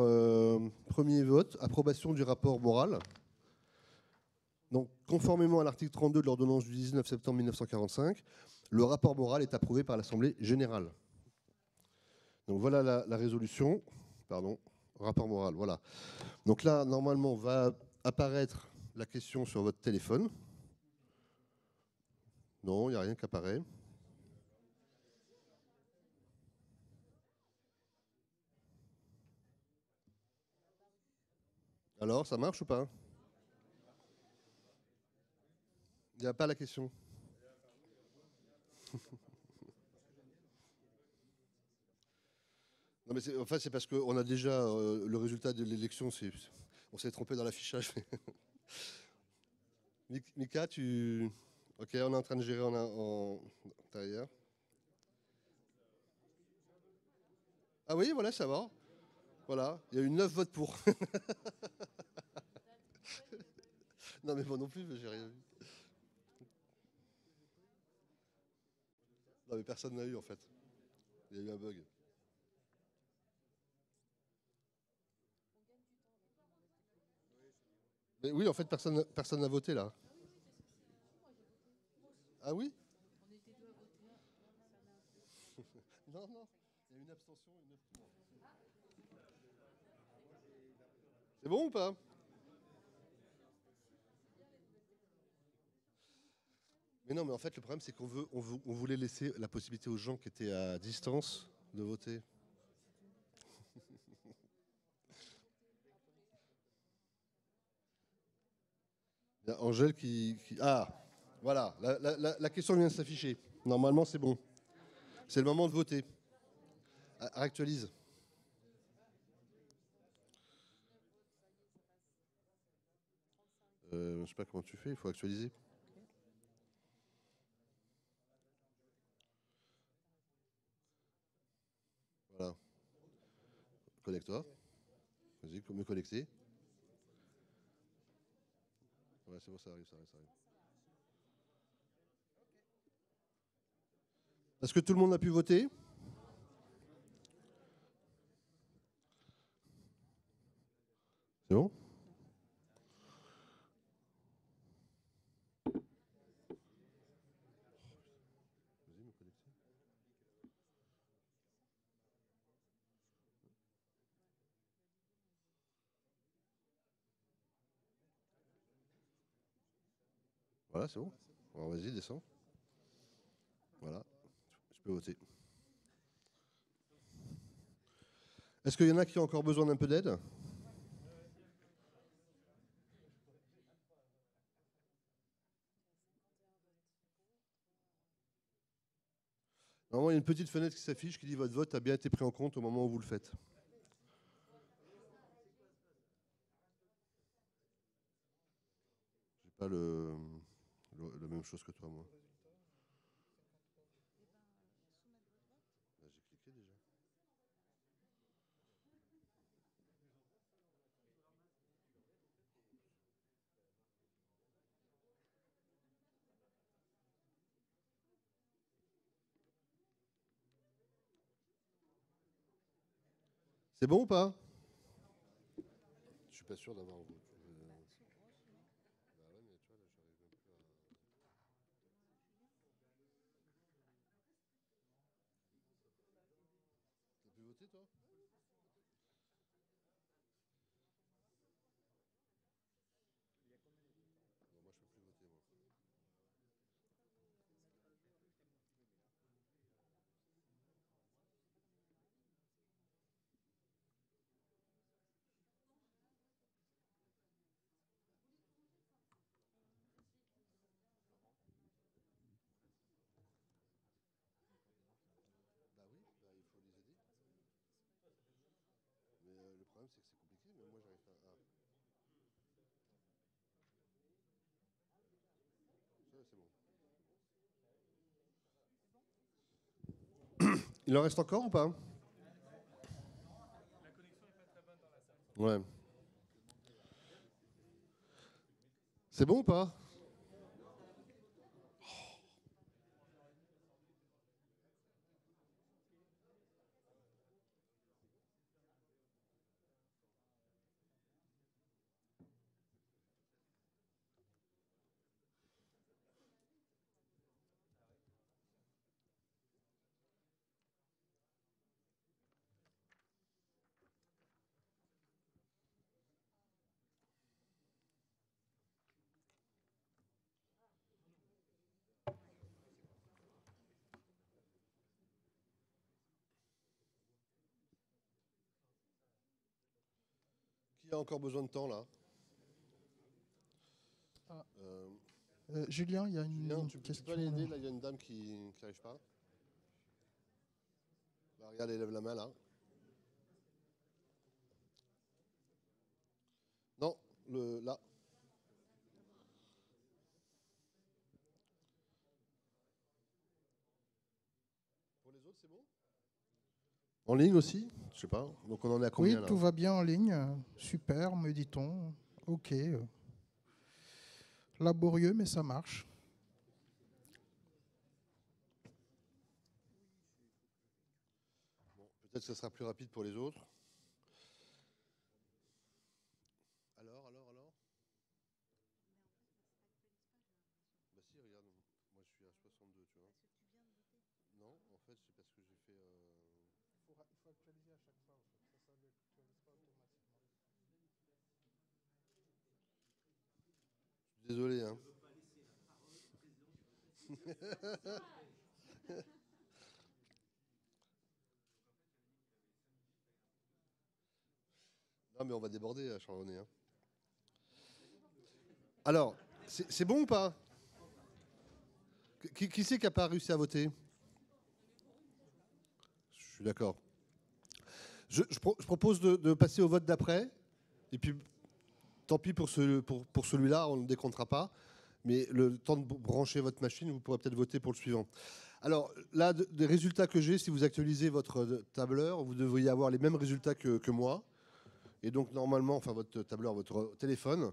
S1: vote, approbation du rapport moral. Donc, conformément à l'article 32 de l'ordonnance du 19 septembre 1945, le rapport moral est approuvé par l'Assemblée générale. Donc voilà la résolution. Pardon, rapport moral, voilà. Donc là, normalement, va apparaître la question sur votre téléphone. Non, il n'y a rien qui apparaît. Alors, ça marche ou pas? Il n'y a pas la question. Non, mais en fait, c'est parce qu'on a déjà le résultat de l'élection. On s'est trompé dans l'affichage. Mika, tu... Ok, on est en train de gérer en intérieur. Ah oui, voilà, ça va. Voilà, il y a eu 9 votes pour. Non, mais moi non plus, j'ai rien vu. Non, mais personne n'a eu en fait. Il y a eu un bug. Mais oui, en fait, personne n'a voté là. Ah oui? Non, non, il y a une abstention et 9 pour. C'est bon ou pas? Mais non, mais en fait, le problème, c'est on voulait laisser la possibilité aux gens qui étaient à distance de voter. Il y a Angèle Ah, voilà, la question vient de s'afficher. Normalement, c'est bon. C'est le moment de voter. Actualise. Je ne sais pas comment tu fais, il faut actualiser. Voilà. Connecte-toi. Vas-y, me connecter. Ouais, c'est bon, ça arrive. Est-ce que tout le monde a pu voter? C'est bon? Vas-y, me connecter. Voilà, c'est bon. Alors, vas-y, descends. Voilà, je peux voter. Est-ce qu'il y en a qui ont encore besoin d'un peu d'aide? Normalement, il y a une petite fenêtre qui s'affiche qui dit votre vote a bien été pris en compte au moment où vous le faites. J'ai pas la même chose que toi, moi. Bah, j'ai cliqué déjà. C'est bon ou pas? Je suis pas sûr d'avoir un vote. Bah ouais, mais tu vois, là, j'arrive même plus à... T'as pu voter, toi? Non, moi, je peux plus voter, moi. Bah oui, bah, il faut les aider. Mais le problème, c'est que c'est compliqué, mais moi, j'arrive pas à... Ah, ça, c'est bon. Il en reste encore ou pas? Ouais. C'est bon ou pas? a encore besoin de temps là?
S3: Ah. Julien, il y a une
S1: Julien,
S3: question.
S1: tu peux aller aider, là, il y a une dame qui n'arrive pas. Là, regarde, elle lève la main là. Non, là. Pour les autres, c'est bon? En ligne aussi? Je sais pas. Donc on en est à combien
S3: Oui,
S1: là?
S3: tout va bien en ligne. Super, me dit-on. OK. Laborieux, mais ça marche.
S1: Bon, peut-être que ça sera plus rapide pour les autres. Alors? Bah si, regarde, moi je suis à 62, tu vois. Non, en fait, c'est parce que j'ai fait...
S3: Il faut actualiser à chaque fois. Ça ne l'actualise pas automatiquement.
S1: Désolé, hein. Non, mais on va déborder à Charles-René. Hein. Alors, c'est bon ou pas? Qui c'est qui n'a pas réussi à voter? Je suis d'accord. Je propose de passer au vote d'après. Et puis, tant pis pour celui-là, on ne décomptera pas. Mais le temps de brancher votre machine, vous pourrez peut-être voter pour le suivant. Alors là, des résultats que j'ai, si vous actualisez votre tableur, vous devriez avoir les mêmes résultats que moi. Et donc normalement, enfin votre tableur, votre téléphone.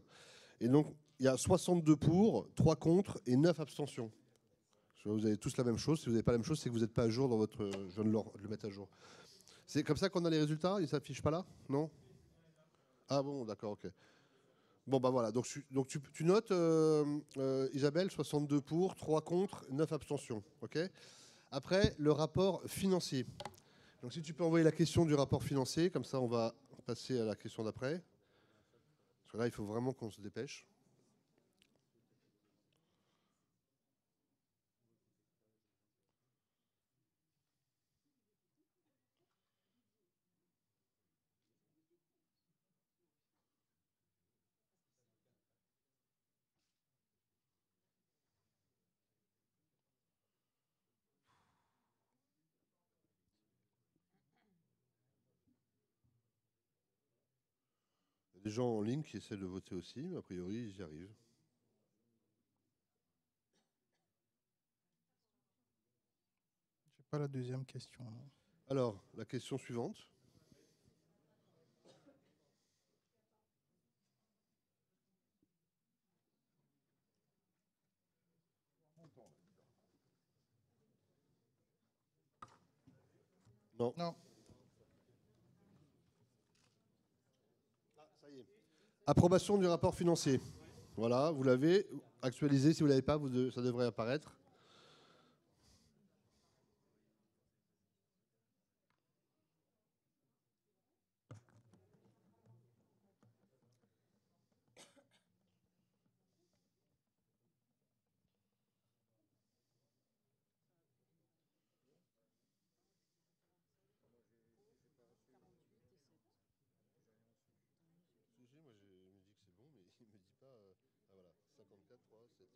S1: Et donc il y a 62 pour, 3 contre et 9 abstentions. Vous avez tous la même chose. Si vous n'avez pas la même chose, c'est que vous n'êtes pas à jour dans votre... Je viens de le mettre à jour. C'est comme ça qu'on a les résultats? Ils ne s'affichent pas là? Non? Ah bon, d'accord, ok. Bon, bah voilà, donc tu notes, Isabelle, 62 pour, 3 contre, 9 abstentions. Ok. Après, le rapport financier. Donc si tu peux envoyer la question du rapport financier, comme ça on va passer à la question d'après. Parce que là, il faut vraiment qu'on se dépêche. Il y a des gens en ligne qui essaient de voter aussi, mais a priori, ils y arrivent.
S3: Je n'ai pas la deuxième question. Non.
S1: Alors, la question suivante. Non.
S3: Non.
S1: Ah, ça y est. Approbation du rapport financier. Voilà, vous l'avez actualisé. Si vous ne l'avez pas, ça devrait apparaître. Moi, je me dis que c'est bon, mais il ne me dit pas... Ah voilà, 54, 3, 7.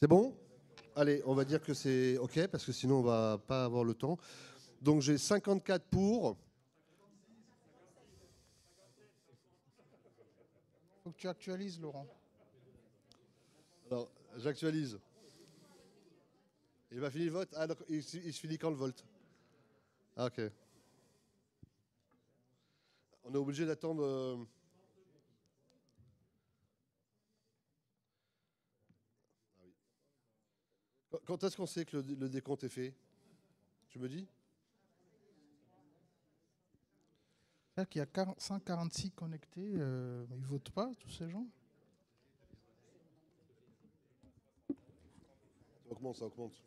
S1: C'est bon? Allez, on va dire que c'est OK, parce que sinon on va pas avoir le temps. Donc j'ai 54 pour.
S3: Il faut que tu actualises, Laurent.
S1: Alors, j'actualise. Il va finir le vote? Ah, donc, il se finit quand le vote? Ah, OK. On est obligé d'attendre... Ah oui. Quand est-ce qu'on sait que le décompte est fait? Tu me dis?
S3: C'est-à-dire qu'il y a 146 connectés. Ils ne votent pas, tous ces gens?
S1: Ça augmente, ça augmente.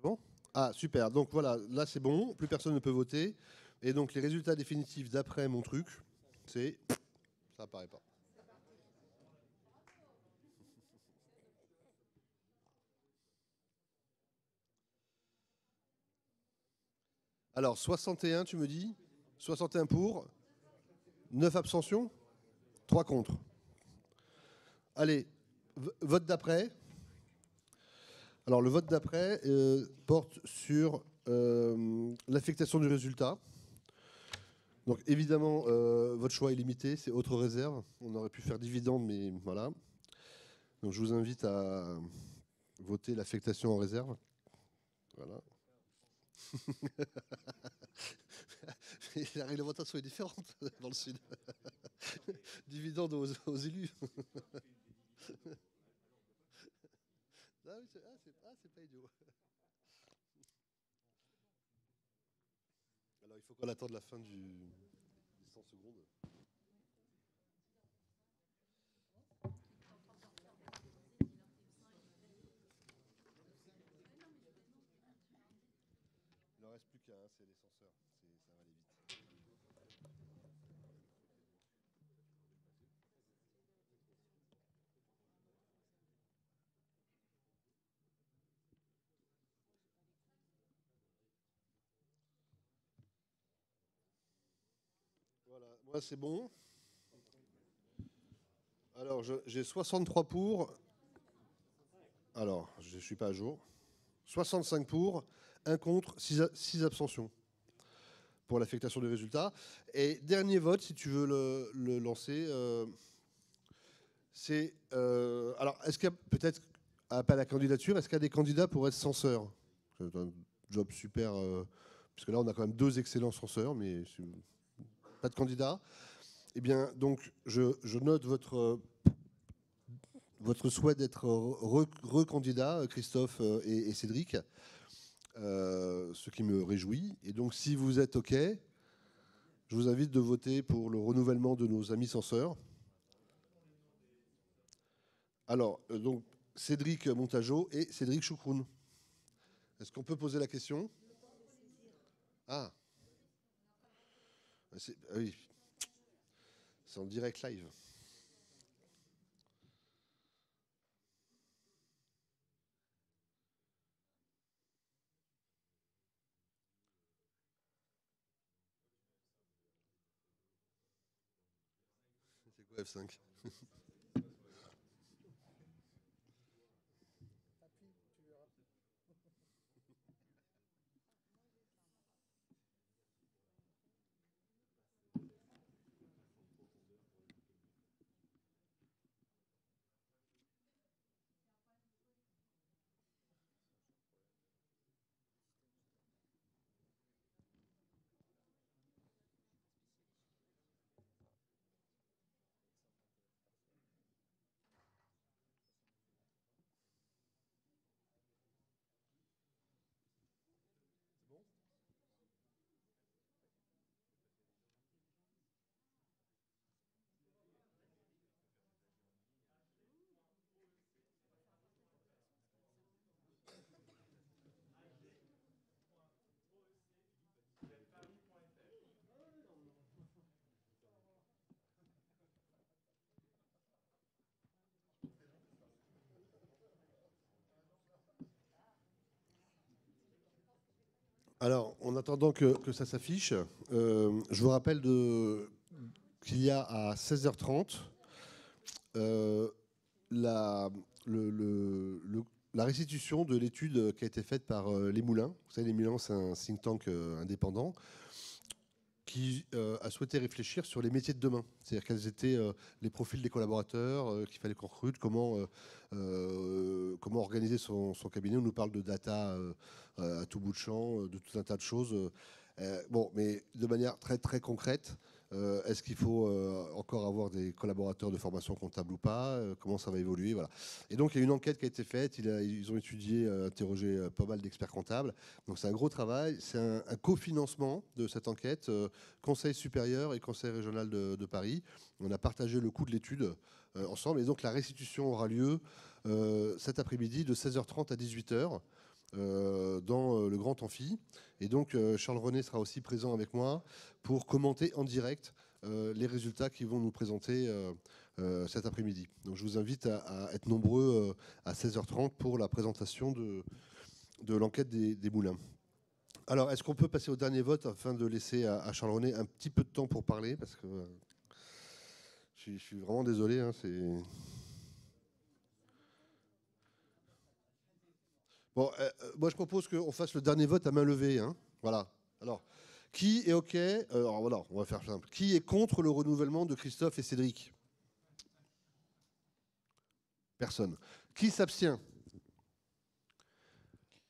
S1: C'est bon? Ah, super. Donc voilà, là c'est bon, plus personne ne peut voter. Et donc les résultats définitifs d'après mon truc, c'est... Ça apparaît pas. Alors, 61, tu me dis? 61 pour, 9 abstentions, 3 contre. Allez, vote d'après. Alors, le vote d'après porte sur l'affectation du résultat. Donc, évidemment, votre choix est limité, c'est autre réserve. On aurait pu faire dividende, mais voilà. Donc, je vous invite à voter l'affectation en réserve. Voilà. La réglementation est différente dans le Sud. Dividende aux élus. C'est pas idiot. Alors il faut qu'on attende la fin des 100 secondes. Il n'en reste plus qu'un, c'est l'ascenseur. Ça va aller vite. Voilà, moi c'est bon. Alors j'ai 63 pour. Alors, je ne suis pas à jour. 65 pour, 1 contre, 6 abstentions pour l'affectation des résultats. Et dernier vote, si tu veux le lancer, c'est... alors, est-ce qu'il y a peut-être appel à la candidature? Est-ce qu'il y a des candidats pour être censeurs? C'est un job super... puisque là, on a quand même 2 excellents censeurs, mais pas de candidats. Eh bien, donc, je note votre souhait d'être recandidat, Christophe et Cédric, ce qui me réjouit. Et donc, si vous êtes OK, je vous invite de voter pour le renouvellement de nos amis censeurs. Alors, donc, Cédric Montageau et Cédric Choucroune. Est-ce qu'on peut poser la question? Ah. Oui. C'est en direct live. C'est quoi F5? Alors, en attendant que ça s'affiche, je vous rappelle qu'il y a à 16h30 la restitution de l'étude qui a été faite par Les Moulins. Vous savez, Les Moulins, c'est un think tank indépendant qui a souhaité réfléchir sur les métiers de demain. C'est-à-dire quels étaient les profils des collaborateurs qu'il fallait qu'on recrute, comment organiser son cabinet. On nous parle de data à tout bout de champ, de tout un tas de choses. Bon, mais de manière très, très concrète, est-ce qu'il faut encore avoir des collaborateurs de formation comptable ou pas? Comment ça va évoluer? Voilà. Et donc, il y a une enquête qui a été faite. Ils ont étudié, interrogé pas mal d'experts comptables. Donc, c'est un gros travail. C'est un cofinancement de cette enquête, Conseil supérieur et Conseil régional de Paris. On a partagé le coût de l'étude ensemble. Et donc, la restitution aura lieu cet après-midi de 16h30 à 18h. dans le grand amphi. Et donc, Charles René sera aussi présent avec moi pour commenter en direct les résultats qu'ils vont nous présenter cet après-midi. Donc, je vous invite à être nombreux à 16h30 pour la présentation de l'enquête des moulins. Alors, est-ce qu'on peut passer au dernier vote afin de laisser à Charles René un petit peu de temps pour parler, parce que je suis vraiment désolé. Hein, bon, moi, je propose qu'on fasse le dernier vote à main levée. Hein, voilà. Alors, qui est OK? Alors, voilà, on va faire simple. Qui est contre le renouvellement de Christophe et Cédric? Personne. Qui s'abstient?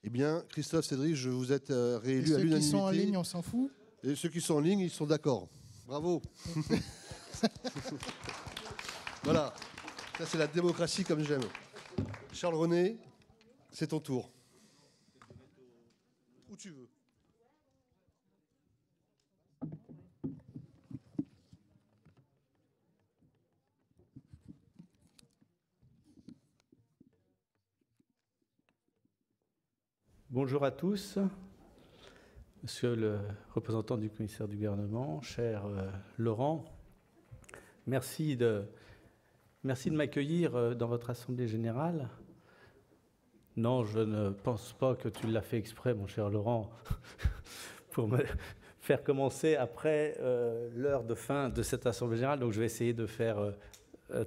S1: Eh bien, Christophe, Cédric, je vous êtes réélus à l'unanimité.
S3: Ceux qui sont en ligne, on s'en fout?
S1: Et ceux qui sont en ligne, ils sont d'accord. Bravo. Voilà. Ça, c'est la démocratie comme j'aime. Charles René, c'est ton tour. Où tu veux.
S9: Bonjour à tous, monsieur le représentant du commissaire du gouvernement, cher Laurent, merci de m'accueillir dans votre assemblée générale. Non, je ne pense pas que tu l'as fait exprès, mon cher Laurent, pour me faire commencer après l'heure de fin de cette assemblée générale. Donc je vais essayer de faire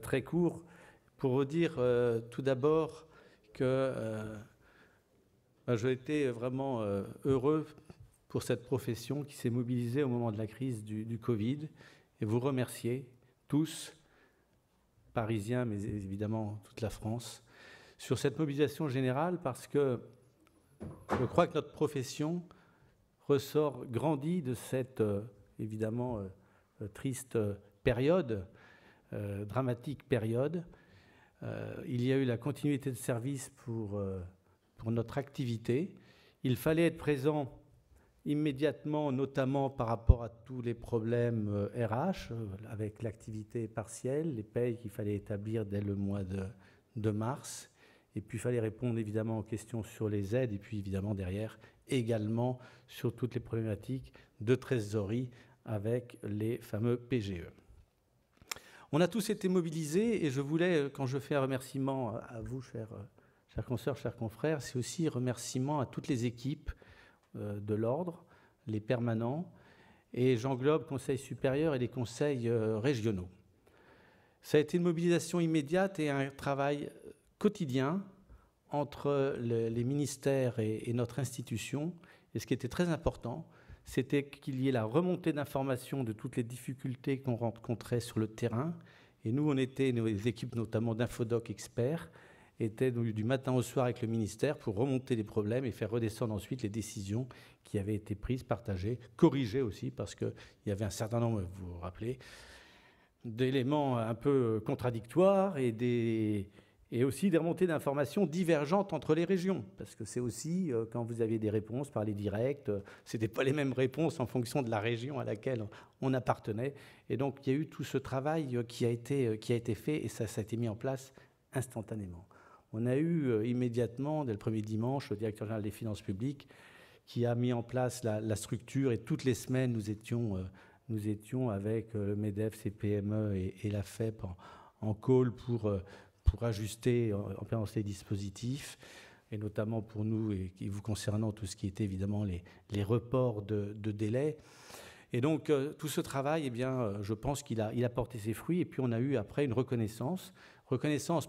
S9: très court pour vous dire tout d'abord que j'ai été vraiment heureux pour cette profession qui s'est mobilisée au moment de la crise du Covid et vous remercier tous, Parisiens, mais évidemment toute la France, sur cette mobilisation générale parce que je crois que notre profession ressort grandie de cette évidemment triste période, dramatique période. Il y a eu la continuité de service pour notre activité. Il fallait être présent immédiatement, notamment par rapport à tous les problèmes RH, avec l'activité partielle, les payes qu'il fallait établir dès le mois de mars. Et puis il fallait répondre évidemment aux questions sur les aides, et puis évidemment derrière, également sur toutes les problématiques de trésorerie avec les fameux PGE. On a tous été mobilisés, et je voulais, quand je fais un remerciement à vous, chers consoeurs, chers confrères, c'est aussi un remerciement à toutes les équipes de l'ordre, les permanents, et j'englobe conseils supérieurs et les conseils régionaux. Ça a été une mobilisation immédiate et un travail quotidien entre les ministères et notre institution. Et ce qui était très important, c'était qu'il y ait la remontée d'informations de toutes les difficultés qu'on rencontrait sur le terrain. Et nous, on était, nos équipes notamment d'Infodoc experts, étaient du matin au soir avec le ministère pour remonter les problèmes et faire redescendre ensuite les décisions qui avaient été prises, partagées, corrigées aussi, parce qu'il y avait un certain nombre, vous vous rappelez, d'éléments un peu contradictoires et aussi des remontées d'informations divergentes entre les régions. Parce que c'est aussi, quand vous aviez des réponses par les directs, ce n'étaient pas les mêmes réponses en fonction de la région à laquelle on appartenait. Et donc, il y a eu tout ce travail qui a été fait et ça a été mis en place instantanément. On a eu immédiatement, dès le premier dimanche, le directeur général des finances publiques qui a mis en place la structure et toutes les semaines, nous étions avec le MEDEF, CPME et la FEP en call pour ajuster en permanence les dispositifs, et notamment pour nous, et vous concernant, tout ce qui était évidemment les reports de délais. Et donc, tout ce travail, eh bien, je pense qu'il a porté ses fruits. Et puis, on a eu après une reconnaissance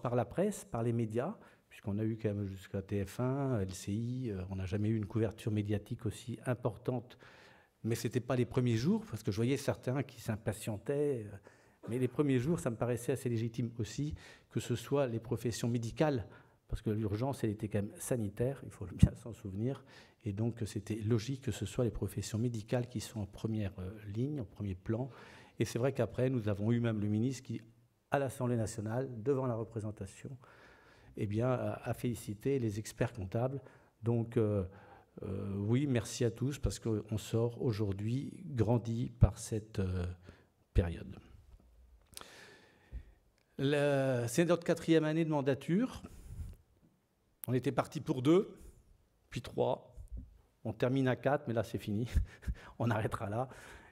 S9: par la presse, par les médias, puisqu'on a eu quand même jusqu'à TF1, LCI, on n'a jamais eu une couverture médiatique aussi importante. Mais ce n'était pas les premiers jours, parce que je voyais certains qui s'impatientaient. Mais les premiers jours, ça me paraissait assez légitime aussi que ce soit les professions médicales, parce que l'urgence, elle était quand même sanitaire, il faut bien s'en souvenir. Et donc, c'était logique que ce soit les professions médicales qui sont en première ligne, en premier plan. Et c'est vrai qu'après, nous avons eu même le ministre qui, à l'Assemblée nationale, devant la représentation, eh bien, a félicité les experts comptables. Donc, oui, merci à tous, parce qu'on sort aujourd'hui grandi par cette période. C'est notre 4e année de mandature. On était parti pour 2, puis 3. On termine à 4, mais là, c'est fini. On arrêtera là.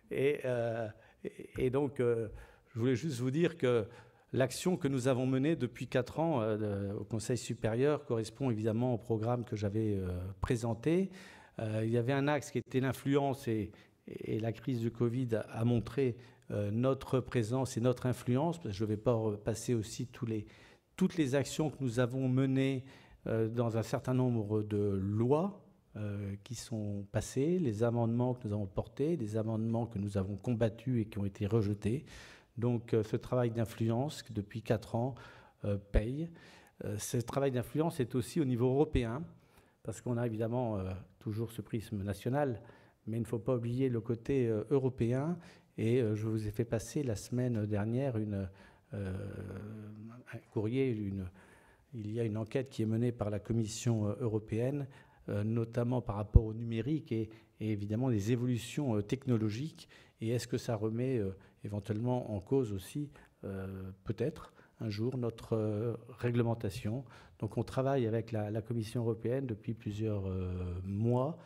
S9: Et donc, je voulais juste vous dire que l'action que nous avons menée depuis 4 ans au Conseil supérieur correspond évidemment au programme que j'avais présenté. Il y avait un axe qui était l'influence et la crise du Covid a montré notre présence et notre influence. Je ne vais pas repasser aussi toutes les actions que nous avons menées dans un certain nombre de lois qui sont passées, les amendements que nous avons portés, des amendements que nous avons combattus et qui ont été rejetés. Donc ce travail d'influence, depuis 4 ans, paye. Ce travail d'influence est aussi au niveau européen, parce qu'on a évidemment toujours ce prisme national, mais il ne faut pas oublier le côté européen. Et je vous ai fait passer la semaine dernière un courrier, il y a une enquête qui est menée par la Commission européenne, notamment par rapport au numérique et évidemment les évolutions technologiques. Et est-ce que ça remet éventuellement en cause aussi, peut-être, un jour, notre réglementation? Donc on travaille avec la Commission européenne depuis plusieurs mois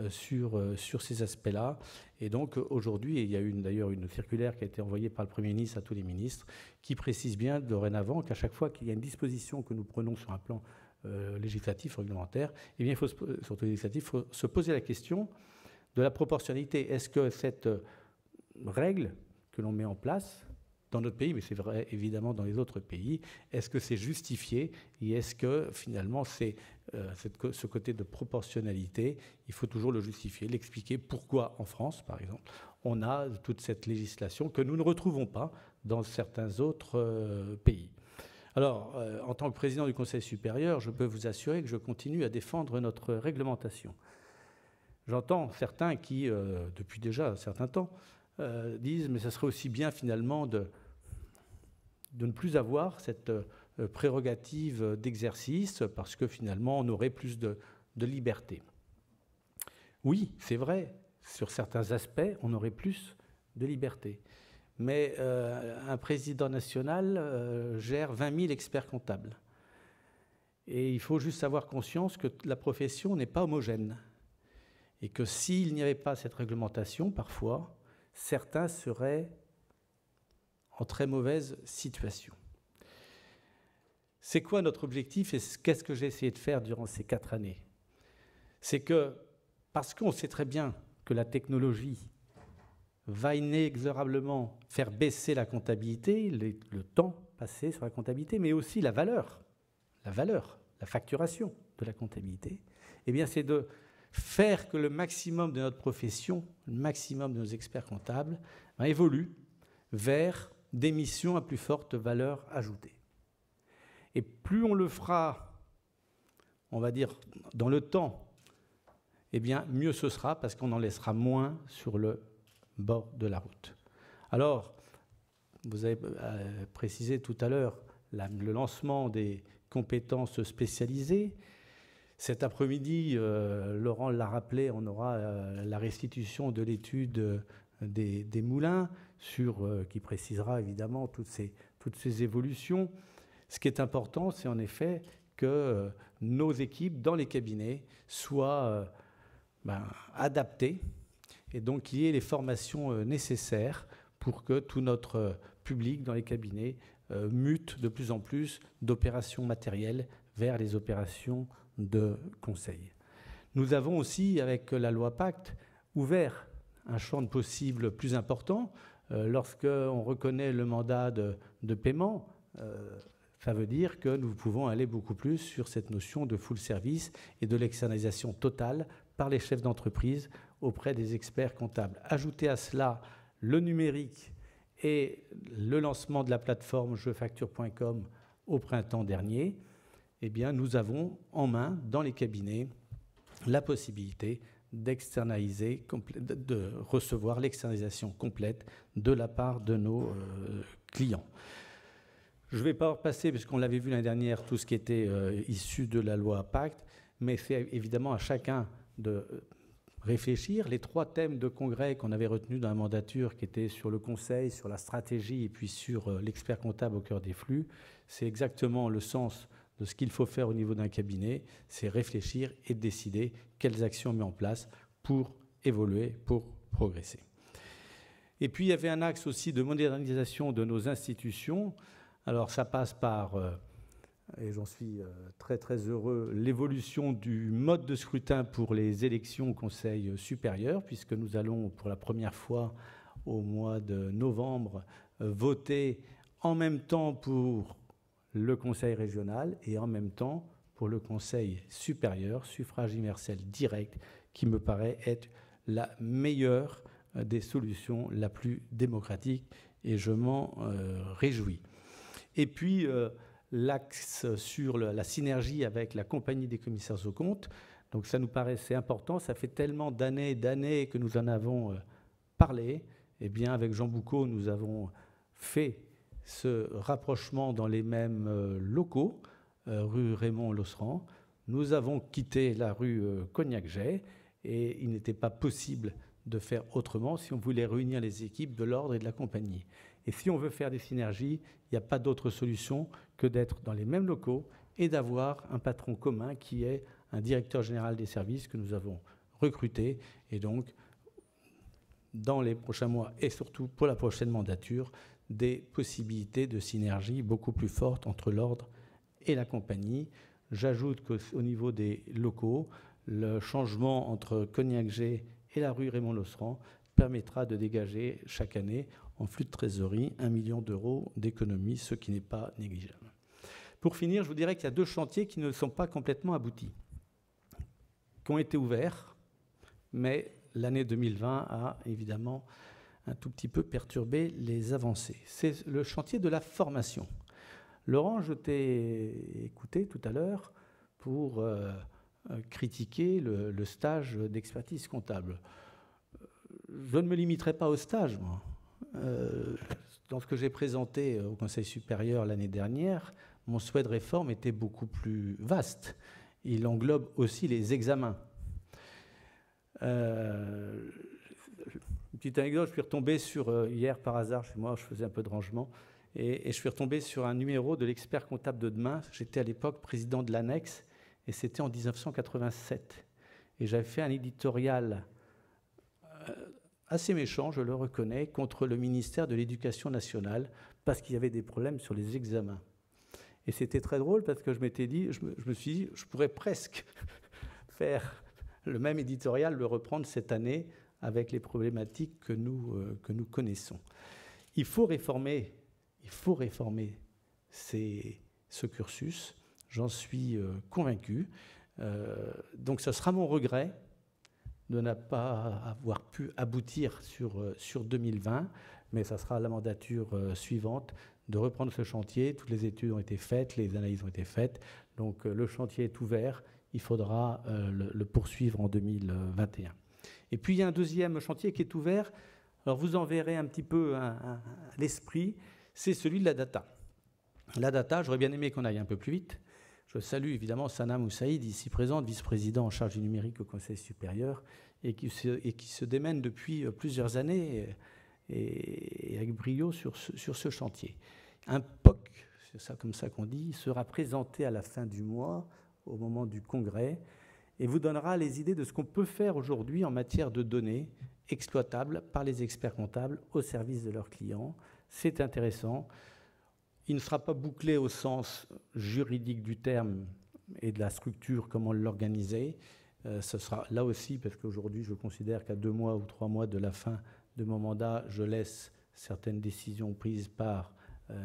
S9: sur ces aspects-là. Et donc aujourd'hui, il y a d'ailleurs une circulaire qui a été envoyée par le Premier ministre à tous les ministres qui précise bien dorénavant qu'à chaque fois qu'il y a une disposition que nous prenons sur un plan législatif, réglementaire, eh bien, surtout législatif, il faut se poser la question de la proportionnalité. Est-ce que cette règle que l'on met en place dans notre pays, mais c'est vrai évidemment dans les autres pays, est-ce que c'est justifié et est-ce que finalement c'est ce côté de proportionnalité, il faut toujours le justifier, l'expliquer pourquoi en France, par exemple, on a toute cette législation que nous ne retrouvons pas dans certains autres pays. Alors, en tant que président du Conseil supérieur, je peux vous assurer que je continue à défendre notre réglementation. J'entends certains qui, depuis déjà un certain temps, disent « mais ça serait aussi bien finalement de ne plus avoir cette prérogative d'exercice parce que finalement on aurait plus de liberté ». Oui, c'est vrai, sur certains aspects, on aurait plus de liberté. Mais un président national gère 20 000 experts comptables. Et il faut juste avoir conscience que la profession n'est pas homogène. Et que s'il n'y avait pas cette réglementation, parfois, certains seraient en très mauvaise situation. C'est quoi notre objectif et qu'est-ce que j'ai essayé de faire durant ces 4 années? C'est que, parce qu'on sait très bien que la technologie va inexorablement faire baisser la comptabilité, le temps passé sur la comptabilité, mais aussi la valeur, la facturation de la comptabilité, eh bien c'est de faire que le maximum de notre profession, le maximum de nos experts comptables, évolue vers des missions à plus forte valeur ajoutée. Et plus on le fera, on va dire, dans le temps, eh bien mieux ce sera parce qu'on en laissera moins sur le bord de la route. Alors, vous avez précisé tout à l'heure le lancement des compétences spécialisées. Cet après-midi, Laurent l'a rappelé, on aura la restitution de l'étude des moulins qui précisera évidemment toutes ces évolutions. Ce qui est important, c'est en effet que nos équipes dans les cabinets soient adaptées et donc qu'il y ait les formations nécessaires pour que tout notre public dans les cabinets mute de plus en plus d'opérations matérielles vers les opérations de conseil. Nous avons aussi, avec la loi Pacte, ouvert un champ de possibles plus important. Lorsqu'on reconnaît le mandat de paiement, ça veut dire que nous pouvons aller beaucoup plus sur cette notion de full service et de l'externalisation totale par les chefs d'entreprise auprès des experts comptables. Ajoutez à cela le numérique et le lancement de la plateforme jefacture.com au printemps dernier, eh bien, nous avons en main, dans les cabinets, la possibilité d'externaliser, de recevoir l'externalisation complète de la part de nos clients. Je ne vais pas repasser, puisqu'on l'avait vu l'année dernière, tout ce qui était issu de la loi Pacte, mais c'est évidemment à chacun de réfléchir. Les 3 thèmes de congrès qu'on avait retenus dans la mandature, qui étaient sur le conseil, sur la stratégie et puis sur l'expert comptable au cœur des flux, c'est exactement le sens de ce qu'il faut faire au niveau d'un cabinet, c'est réfléchir et décider quelles actions on met en place pour évoluer, pour progresser. Et puis, il y avait un axe aussi de modernisation de nos institutions. Alors, ça passe par, et j'en suis très très heureux, l'évolution du mode de scrutin pour les élections au Conseil supérieur, puisque nous allons pour la première fois au mois de novembre voter en même temps pour le Conseil régional et en même temps pour le Conseil supérieur, suffrage universel direct, qui me paraît être la meilleure des solutions, la plus démocratique, et je m'en réjouis. Et puis, l'axe sur la synergie avec la compagnie des commissaires aux comptes, donc ça nous paraissait important, ça fait tellement d'années et d'années que nous en avons parlé. Eh bien, avec Jean Boucaud, nous avons fait ce rapprochement dans les mêmes locaux, rue Raymond-Losserand. Nous avons quitté la rue Cognac-Jay et il n'était pas possible de faire autrement si on voulait réunir les équipes de l'ordre et de la compagnie. Et si on veut faire des synergies, il n'y a pas d'autre solution que d'être dans les mêmes locaux et d'avoir un patron commun qui est un directeur général des services que nous avons recruté. Et donc, dans les prochains mois et surtout pour la prochaine mandature, des possibilités de synergie beaucoup plus fortes entre l'ordre et la compagnie. J'ajoute qu'au niveau des locaux, le changement entre Cognac-Jay et la rue Raymond-Losserand permettra de dégager chaque année en flux de trésorerie 1 million d'euros d'économie, ce qui n'est pas négligeable. Pour finir, je vous dirais qu'il y a 2 chantiers qui ne sont pas complètement aboutis, qui ont été ouverts, mais l'année 2020 a évidemment un tout petit peu perturbé les avancées. C'est le chantier de la formation. Laurent, je t'ai écouté tout à l'heure pour critiquer le stage d'expertise comptable. Je ne me limiterai pas au stage, moi. Dans ce que j'ai présenté au Conseil supérieur l'année dernière, mon souhait de réforme était beaucoup plus vaste. Il englobe aussi les examens. Une petite anecdote, je suis retombé sur, hier par hasard, chez moi, je faisais un peu de rangement, et je suis retombé sur un numéro de l'expert comptable de demain. J'étais à l'époque président de l'annexe, et c'était en 1987. Et j'avais fait un éditorial assez méchant, je le reconnais, contre le ministère de l'Éducation nationale, parce qu'il y avait des problèmes sur les examens. Et c'était très drôle, parce que je m'étais dit, je me suis dit, je pourrais presque faire le même éditorial, le reprendre cette année, avec les problématiques que nous connaissons. Il faut réformer ce cursus, j'en suis convaincu. Donc ce sera mon regret de ne pas avoir pu aboutir sur 2020, mais ça sera la mandature suivante de reprendre ce chantier. Toutes les études ont été faites, les analyses ont été faites, donc le chantier est ouvert, il faudra le poursuivre en 2021. Et puis il y a un deuxième chantier qui est ouvert, alors vous en verrez un petit peu l'esprit, c'est celui de la data. La data, j'aurais bien aimé qu'on aille un peu plus vite. Je salue évidemment Sana Moussaïd, ici présente, vice-président en charge du numérique au Conseil supérieur, et qui se démène depuis plusieurs années et avec brio sur ce chantier. Un POC, c'est ça comme ça qu'on dit, sera présenté à la fin du mois, au moment du congrès, et vous donnera les idées de ce qu'on peut faire aujourd'hui en matière de données exploitables par les experts comptables au service de leurs clients. C'est intéressant. Il ne sera pas bouclé au sens juridique du terme et de la structure, comment l'organiser. Ce sera là aussi, parce qu'aujourd'hui, je considère qu'à 2 mois ou 3 mois de la fin de mon mandat, je laisse certaines décisions prises par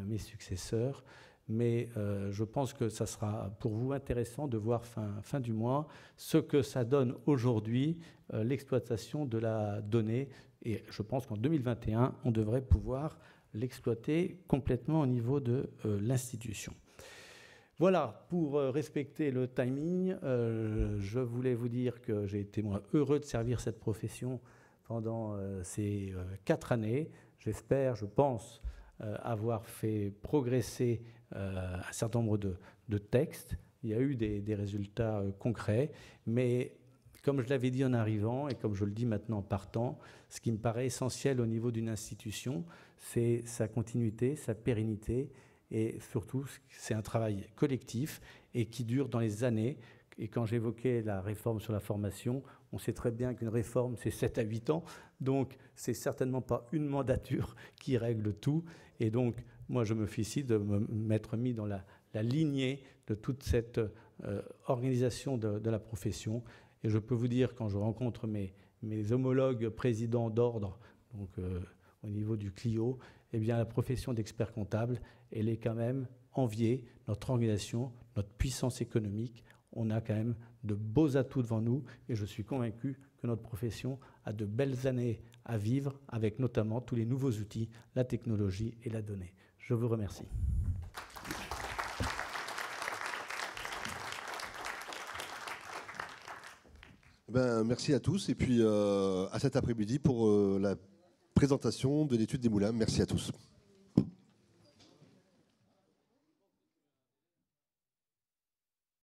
S9: mes successeurs. Mais je pense que ça sera pour vous intéressant de voir fin du mois ce que ça donne aujourd'hui, l'exploitation de la donnée. Et je pense qu'en 2021, on devrait pouvoir l'exploiter complètement au niveau de l'institution. Voilà, pour respecter le timing, je voulais vous dire que j'ai été moi heureux de servir cette profession pendant ces 4 années. J'espère, je pense, avoir fait progresser un certain nombre de textes. Il y a eu des résultats concrets, mais comme je l'avais dit en arrivant et comme je le dis maintenant en partant, ce qui me paraît essentiel au niveau d'une institution, c'est sa continuité, sa pérennité Et surtout, c'est un travail collectif et qui dure dans les années. Et quand j'évoquais la réforme sur la formation, on sait très bien qu'une réforme, c'est 7 à 8 ans. Donc, c'est certainement pas une mandature qui règle tout. Et donc, moi, je me félicite de m'être mis dans la lignée de toute cette organisation de la profession. Et je peux vous dire, quand je rencontre mes homologues présidents d'ordre, donc au niveau du Clio, eh bien, la profession d'expert comptable, elle est quand même enviée. Notre organisation, notre puissance économique, on a quand même de beaux atouts devant nous et je suis convaincu que notre profession a de belles années à vivre avec notamment tous les nouveaux outils, la technologie et la donnée. Je vous remercie.
S1: Merci à tous et puis à cet après-midi pour la présentation de l'étude des moulins. Merci à tous.